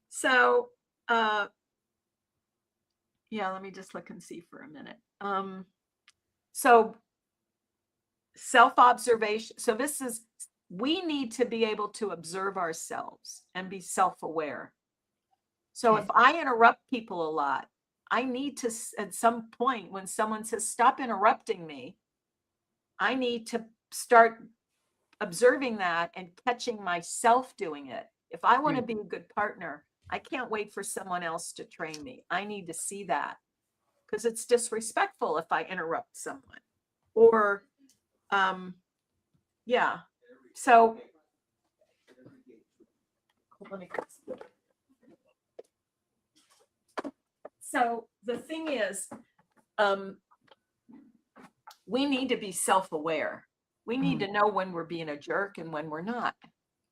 So yeah, let me just look and see for a minute. So self-observation. So we need to be able to observe ourselves and be self-aware. So if Okay. I interrupt people a lot, I need to, at some point when someone says, stop interrupting me, I need to start observing that and catching myself doing it. If I want to Right. be a good partner, I can't wait for someone else to train me. I need to see that because it's disrespectful if I interrupt someone. Or, yeah. So, let me. So the thing is, we need to be self-aware. We need to know when we're being a jerk and when we're not.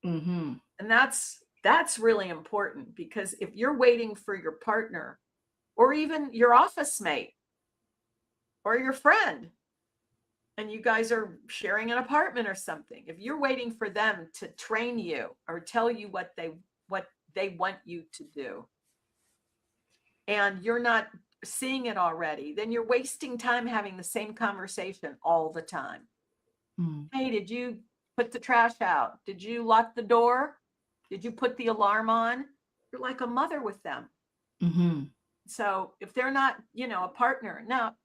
Mm-hmm. And that's really important because if you're waiting for your partner or even your office mate or your friend and you guys are sharing an apartment or something, if you're waiting for them to train you or tell you what they want you to do and you're not seeing it already, then you're wasting time having the same conversation all the time. Mm. Hey, did you put the trash out? Did you lock the door? Did you put the alarm on? You're like a mother with them. Mm-hmm. So if they're not, a partner, now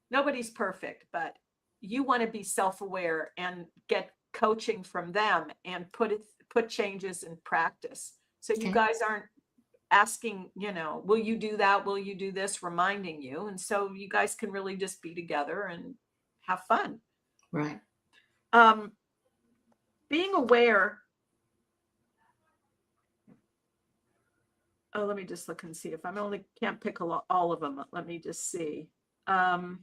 nobody's perfect, but you want to be self-aware and get coaching from them and put changes in practice So you Okay. guys aren't asking, will you do that? Will you do this? Reminding you. And so you guys can really just be together and have fun. Right. Being aware. Oh, let me just look and see if can't pick all of them. Let me just see. I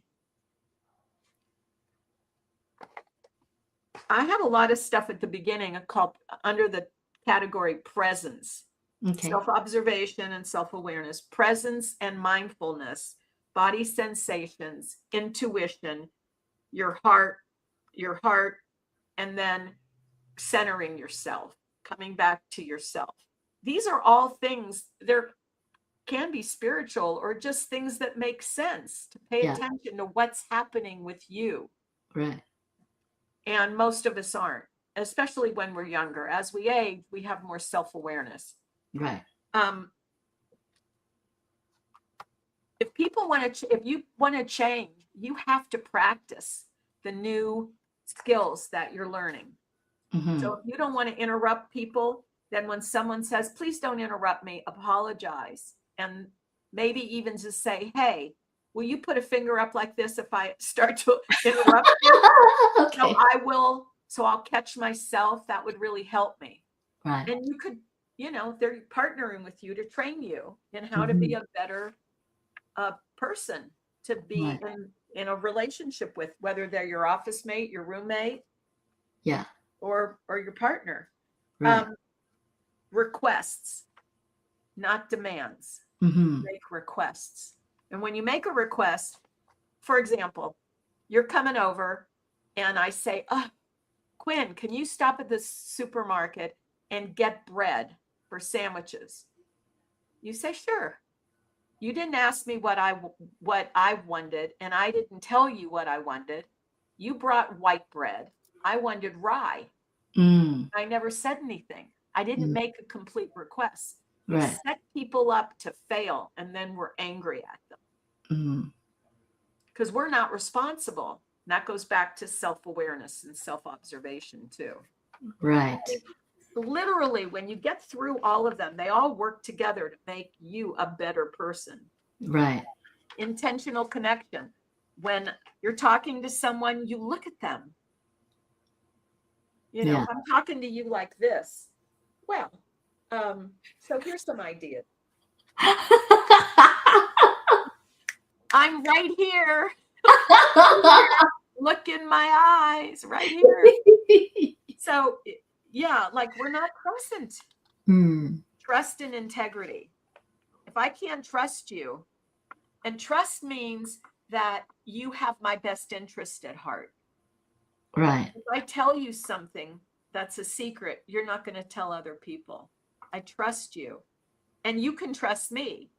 have a lot of stuff at the beginning called under the category presence, Okay. self-observation and self-awareness, presence and mindfulness, body sensations, intuition, your heart, and then centering yourself, coming back to yourself. These are all things, there can be spiritual or just things that make sense to pay Yeah. attention to what's happening with you. Right. And most of us aren't, especially when we're younger. As we age, we have more self-awareness. Right. If you want to change, you have to practice the new skills that you're learning. Mm-hmm. So if you don't want to interrupt people, then when someone says, please don't interrupt me, apologize. And maybe even just say, hey, will you put a finger up like this if I start to interrupt you? Okay. So I'll catch myself. That would really help me. Right. And you could, they're partnering with you to train you in how to be a better person to be in a relationship with, whether they're your office mate, your roommate, Yeah, or your partner. right. Requests, not demands. Mm-hmm. Make requests. And when you make a request, for example, you're coming over and I say, Quinn, can you stop at the supermarket and get bread for sandwiches? You say, sure. You didn't ask me what I wanted, and I didn't tell you what I wanted. You brought white bread. I wanted rye. I never said anything. I didn't make a complete request. We Right. set people up to fail, and then we're angry at them because we're not responsible. And that goes back to self-awareness and self-observation too. Right. Literally, when you get through all of them, they all work together to make you a better person. Right. Intentional connection. When you're talking to someone, you look at them. If I'm talking to you like this, well, so here's some ideas. I'm right here. Look in my eyes, right here. So, yeah, like we're not present. Trust and integrity. If I can't trust you, and trust means that you have my best interest at heart. Right. If I tell you something that's a secret, you're not going to tell other people. I trust you, and you can trust me.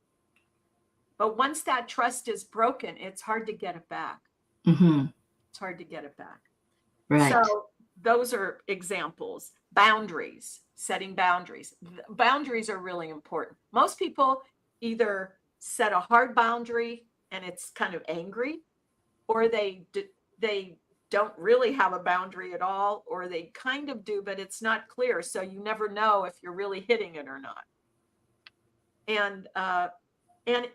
But once that trust is broken, it's hard to get it back. It's hard to get it back. Right. So those are examples. Boundaries, setting boundaries. Boundaries are really important. Most people either set a hard boundary and it's kind of angry, or they don't really have a boundary at all, or they kind of do, but it's not clear. So you never know if you're really hitting it or not. And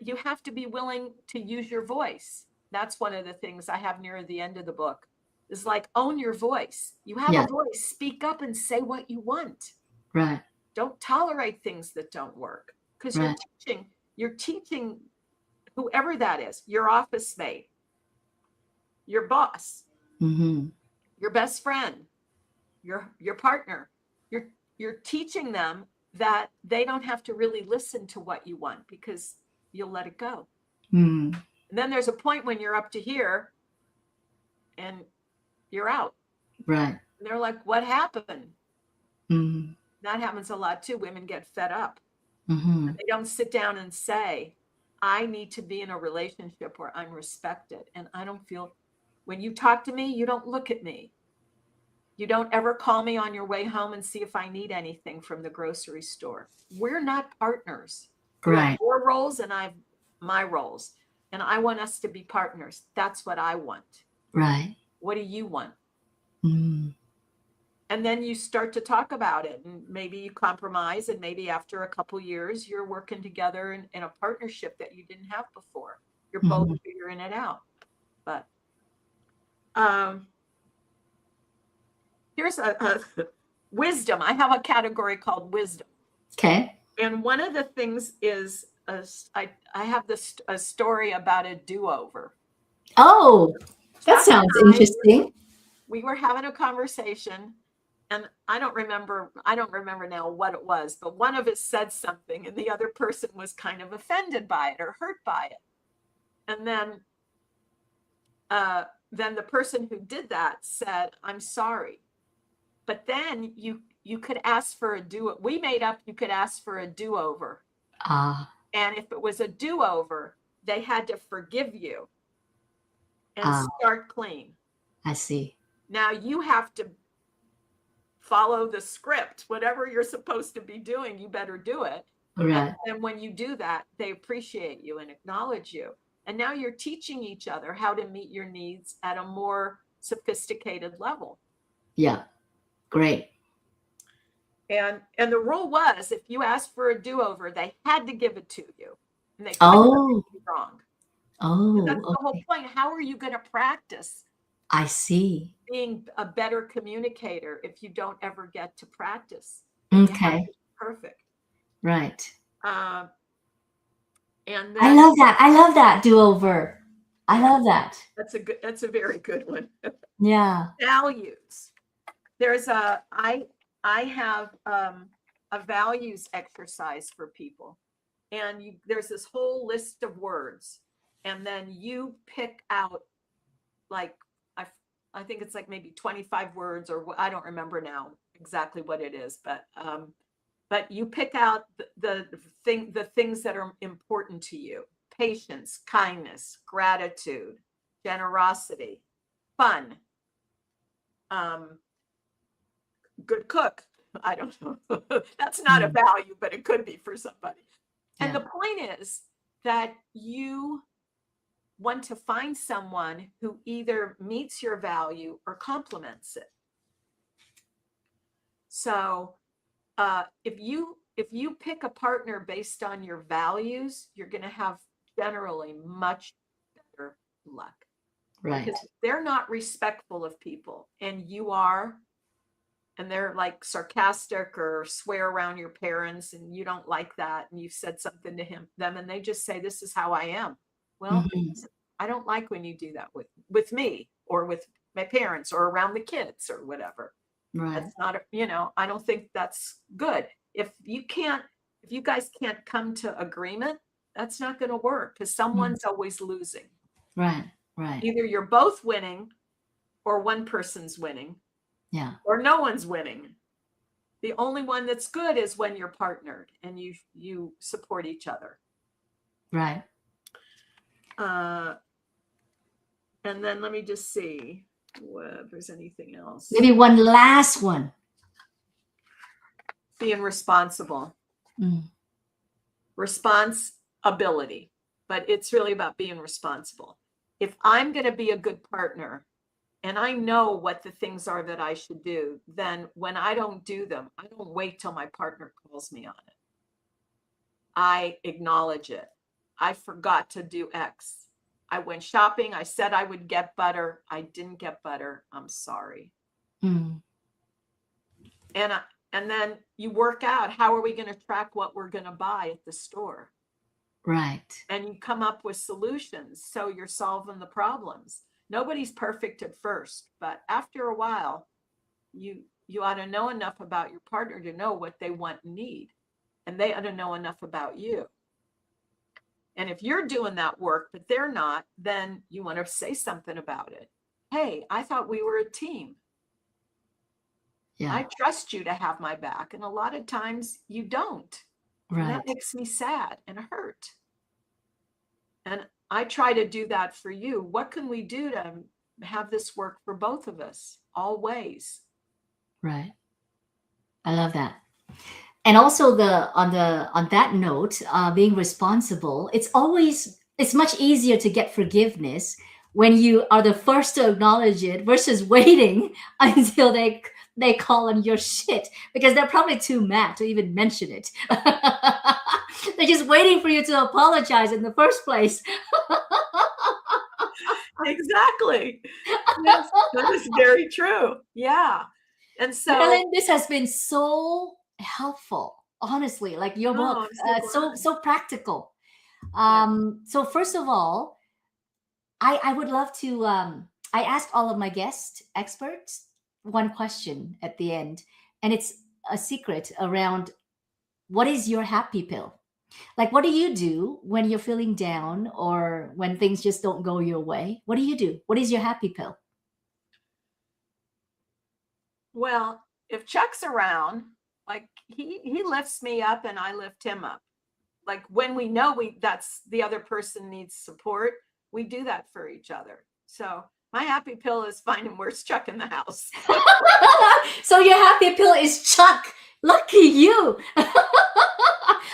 you have to be willing to use your voice. That's one of the things I have near the end of the book. Is like, own your voice. You have a voice. Speak up and say what you want. Right. Don't tolerate things that don't work, because you're teaching whoever that is, your office mate, your boss, your best friend, your partner. You're teaching them that they don't have to really listen to what you want because you'll let it go. And then there's a point when you're up to here and you're out. Right. And they're like, what happened? That happens a lot too. Women get fed up. They don't sit down and say, I need to be in a relationship where I'm respected. And I don't feel, when you talk to me, you don't look at me. You don't ever call me on your way home and see if I need anything from the grocery store. We're not partners. You have your roles and I have my roles. And I want us to be partners. That's what I want. Right. What do you want? And And then you start to talk about it, and maybe you compromise, and maybe after a couple years, you're working together in a partnership that you didn't have before. You're both Mhm. figuring it out. But um, here's a wisdom. I have a category called wisdom. Okay. And one of the things is I have a story about a do-over. Oh, that Chuck and sounds I, interesting. we were having a conversation, and I don't remember now what it was, but one of us said something and the other person was kind of offended by it or hurt by it. And then the person who did that said, "I'm sorry." But then you could ask for a do. We made up you could ask for a do-over. Ah, And if it was a do-over, they had to forgive you and ah, start clean. I see. Now you have to follow the script. Whatever you're supposed to be doing, you better do it. Right. And when you do that, they appreciate you and acknowledge you. And now you're teaching each other how to meet your needs at a more sophisticated level. Yeah. Great. And the rule was, if you asked for a do-over, they had to give it to you, and they couldn't Oh, get you wrong. That's oh, the whole okay. point. How are you going to practice I see. being a better communicator if you don't ever get to practice? If you have to Okay. be perfect. Right. Uh, and I then love that. I love that do-over. I yeah, love that. that's a very good one. Yeah. Values. There's I have a values exercise for people, and there's this whole list of words, and then you pick out, like, I think it's like maybe 25 words, or I don't remember now exactly what it is, but you pick out the things that are important to you: patience, kindness, gratitude, generosity, fun, good cook. I don't know. That's not a Mm, value, but it could be for somebody. And yeah. the point is that you want to find someone who either meets your value or complements it. So if you pick a partner based on your values, you're going to have generally much better luck, Right. because they're not respectful of people, and you are, and they're like sarcastic or swear around your parents, and you don't like that, and you've said something to them, and they just say, "This is how I am." Well, Mhm. I don't like when you do that with me, or with my parents, or around the kids, or whatever. Right. That's not, I don't think that's good. If you guys can't come to agreement, that's not going to work, because Mm, someone's always losing. right. Right. Either you're both winning, or one person's winning, Yeah. or no one's winning. The only one that's good is when you're partnered and you support each other. Right. And then let me just see if there's anything else. Maybe one last one. Being responsible. Mm, Responsibility. But it's really about being responsible. If I'm going to be a good partner, and I know what the things are that I should do, then when I don't do them, I don't wait till my partner calls me on it. I acknowledge it. I forgot to do X. I went shopping. I said I would get butter. I didn't get butter. I'm sorry. mm, And then you work out, how are we going to track what we're going to buy at the store? right. And you come up with solutions, so you're solving the problems. Nobody's perfect at first, but after a while, you ought to know enough about your partner to know what they want and need, and they ought to know enough about you. And if you're doing that work but they're not, then you want to say something about it. Hey, I thought we were a team. Yeah. I trust you to have my back, and a lot of times you don't. And Right. that makes me sad and hurt. And I try to do that for you. What can we do to have this work for both of us, always? Right. I love that. And also on that note, being responsible, it's much easier to get forgiveness when you are the first to acknowledge it versus waiting until they call on your shit because they're probably too mad to even mention it. They're just waiting for you to apologize in the first place. Exactly. Yes, that is very true. Yeah. And so, Marilyn, this has been so helpful. Honestly, like your oh, book, I'm so glad. so practical. Yeah. So first of all, I would love to. I asked all of my guest experts one question at the end, and it's a secret around what is your happy pill? Like, what do you do when you're feeling down or when things just don't go your way? What do you do? What is your happy pill? Well, if Chuck's around, like he lifts me up and I lift him up. Like when we know that's the other person needs support, we do that for each other. So my happy pill is finding where's Chuck in the house. So your happy pill is Chuck. Lucky you.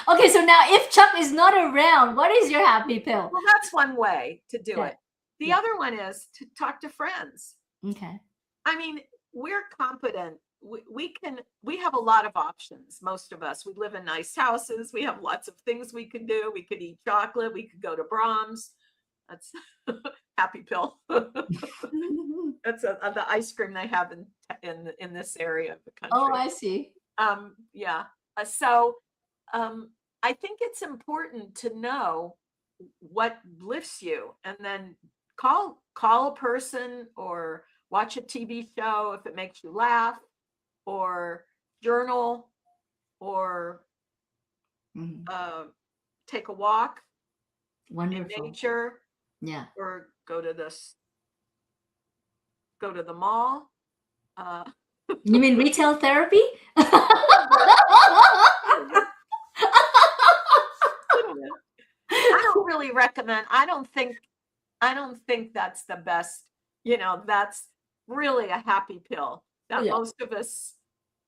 Okay, so now if Chuck is not around, what is your happy pill? Well, that's one way to do Okay. it. The Yeah. other one is to talk to friends. Okay. I mean, we're competent. We have a lot of options. Most of us, we live in nice houses. We have lots of things we can do. We could eat chocolate. We could go to Brahms. That's happy pill. That's the ice cream they have in this area of the country. Oh, I see. Yeah. So I think it's important to know what lifts you, and then call a person or watch a TV show if it makes you laugh, or journal, or Mhm. take a walk in Wonderful. nature, Yeah. or go to the mall. You mean retail therapy? I don't really recommend. I don't think that's the best. That's really a happy pill that Yeah. most of us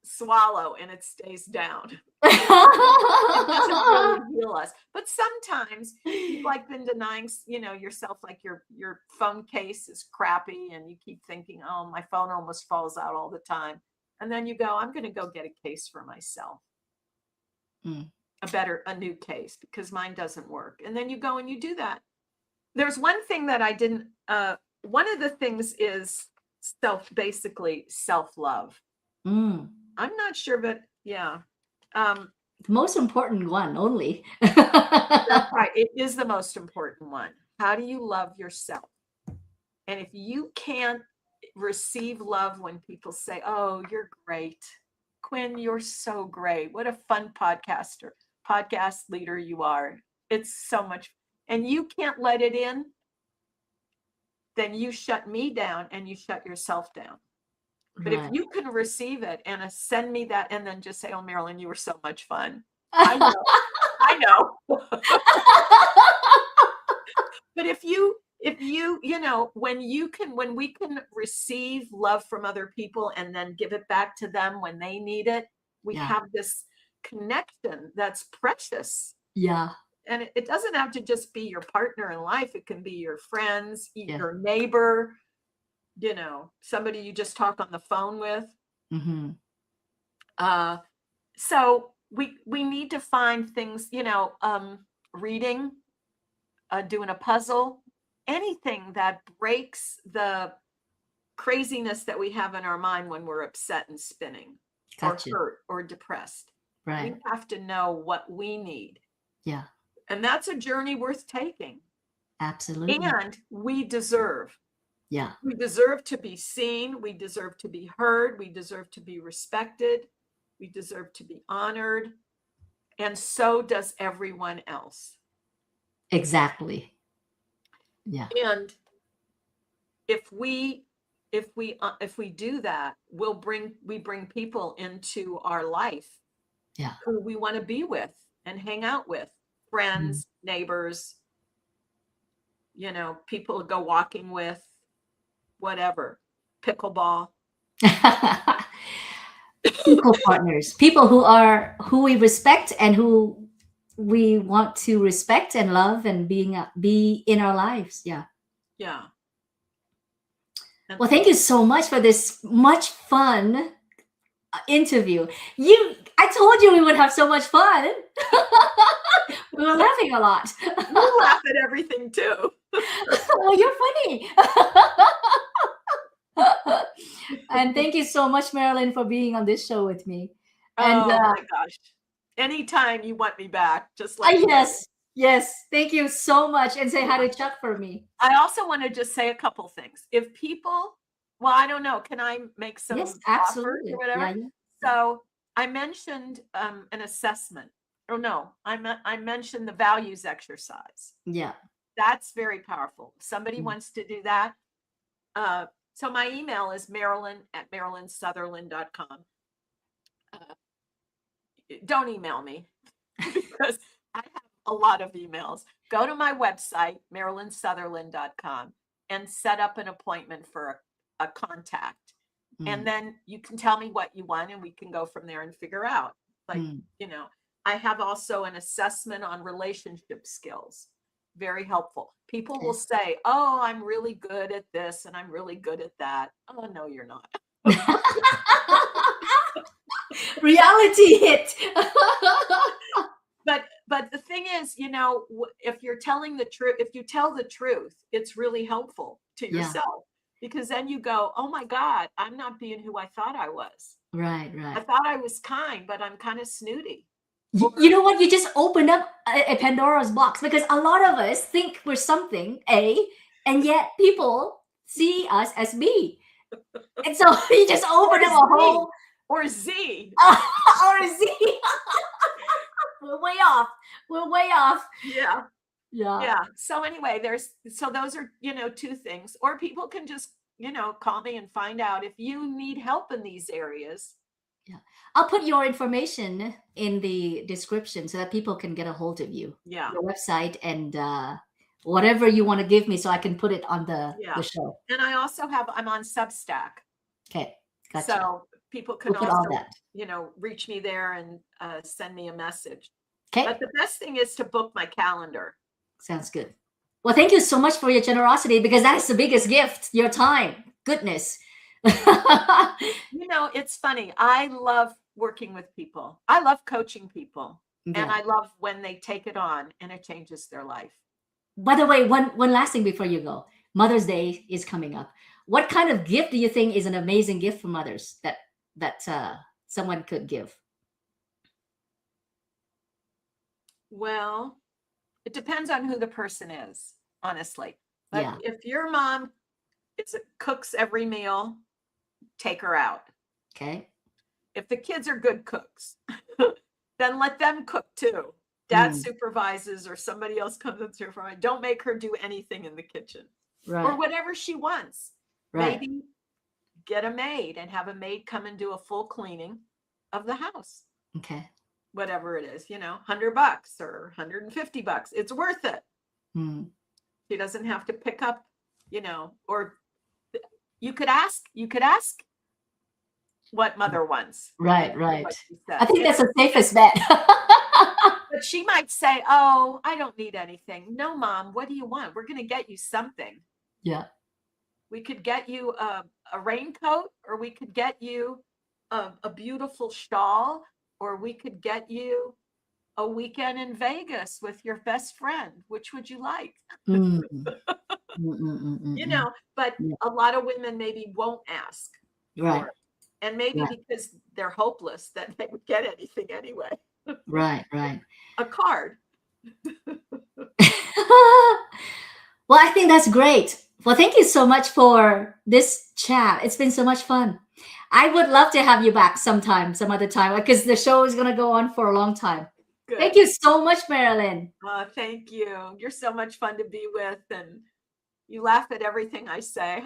swallow and it stays down. It doesn't really heal us. But sometimes you've like been denying, yourself, like your phone case is crappy and you keep thinking, oh, my phone almost falls out all the time. And then you go, I'm going to go get a case for myself. Mm. A new case, because mine doesn't work. And then you go and you do that. There's one thing that I didn't, one of the things is basically self-love. Mm. I'm not sure, but yeah. The most important one only. That's right. It is the most important one. How do you love yourself? And if you can't receive love when people say, oh, you're great. Quinn, you're so great. What a fun podcast leader you are. It's so much. And you can't let it in, then you shut me down and you shut yourself down. But if Right. you can receive it and send me that, and then just say, oh, Marilyn, you were so much fun. I know. I know. But if when we can receive love from other people and then give it back to them when they need it, we Yeah. have this connection that's precious. Yeah. And it doesn't have to just be your partner in life. It can be your friends, Yeah. your neighbor, somebody you just talk on the phone with. Mm-hmm. So we need to find things, reading, doing a puzzle, anything that breaks the craziness that we have in our mind when we're upset and spinning, Gotcha. or hurt or depressed. Right. We have to know what we need. Yeah. And that's a journey worth taking. Absolutely. And we deserve. Yeah. We deserve to be seen. We deserve to be heard. We deserve to be respected. We deserve to be honored. And so does everyone else. Exactly. Yeah. And if we do that, we bring people into our life, Yeah. who we want to be with and hang out with, friends, neighbors, people to go walking with, whatever, pickleball. Equal partners, people who we respect and who we want to respect and love and be in our lives. Yeah. Yeah. Well, thank you so much for this much fun interview. I told you we would have so much fun. We were laughing a lot. You laugh at everything too. Well, you're funny. And thank you so much, Marilyn, for being on this show with me. And Oh my gosh. Anytime you want me back, just let me know. yes, yes, thank you so much. And say hi to Chuck for me. I also want to just say a couple things. If people, well, I don't know, can I make some Yes, offers absolutely. or whatever? Yeah, yeah. So I mentioned an assessment. Oh no, I mentioned the values exercise. Yeah. That's very powerful. If somebody Mm. wants to do that. So my email is marilyn@marilynsutherland.com. Don't email me because I have a lot of emails. Go to my website, marilynsutherland.com, and set up an appointment for a contact. And then you can tell me what you want and we can go from there and figure out. Like, I have also an assessment on relationship skills. Very helpful. People will say, oh, I'm really good at this and I'm really good at that. Oh, no, you're not. Reality hit. But the thing is, if you're telling the truth, if you tell the truth, it's really helpful to yourself because then you go, oh my God, I'm not being who I thought I was. Right. I thought I was kind, but I'm kind of snooty. You know what? You just opened up a Pandora's box because a lot of us think we're something A, and yet people see us as B. And so you just open up a whole or Z. or Z. We're way off. We're way off. Yeah. Yeah. So anyway, those are, two things. Or people can just, call me and find out if you need help in these areas. Yeah. I'll put your information in the description so that people can get a hold of you. Yeah. Your website and whatever you want to give me so I can put it on the show. And I also I'm on Substack. Okay. Gotcha. So people can we'll also, that. Reach me there and send me a message. Okay. But the best thing is to book my calendar. Sounds good. Well, thank you so much for your generosity because that is the biggest gift, your time. Goodness. It's funny. I love working with people. I love coaching people. Yeah. And I love when they take it on and it changes their life. By the way, one last thing before you go. Mother's Day is coming up. What kind of gift do you think is an amazing gift for mothers that someone could give? Well, it depends on who the person is, honestly. But if your mom cooks every meal, take her out. Okay. If the kids are good cooks, then let them cook too. Dad supervises or somebody else comes and supervises. Don't make her do anything in the kitchen. Right. Or whatever she wants. Right. Maybe get a maid and have a maid come and do a full cleaning of the house. Okay. Whatever it is, $100 or $150. It's worth it. She doesn't have to pick up, or you could ask what mother wants. Right. I think that's the safest bet. But she might say, oh, I don't need anything. No, Mom, what do you want? We're going to get you something. Yeah. We could get you a raincoat, or we could get you a beautiful shawl, or we could get you a weekend in Vegas with your best friend. Which would you like? But a lot of women maybe won't ask. Right. And maybe because they're hopeless that they would get anything anyway. Right. A card. Well, I think that's great. Well, thank you so much for this chat. It's been so much fun. I would love to have you back some other time, because the show is going to go on for a long time. Good. Thank you so much, Marilyn. Thank you. You're so much fun to be with, and you laugh at everything I say. You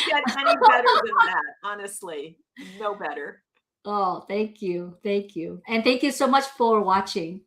get any better than that, honestly. No better. Oh, thank you. And thank you so much for watching.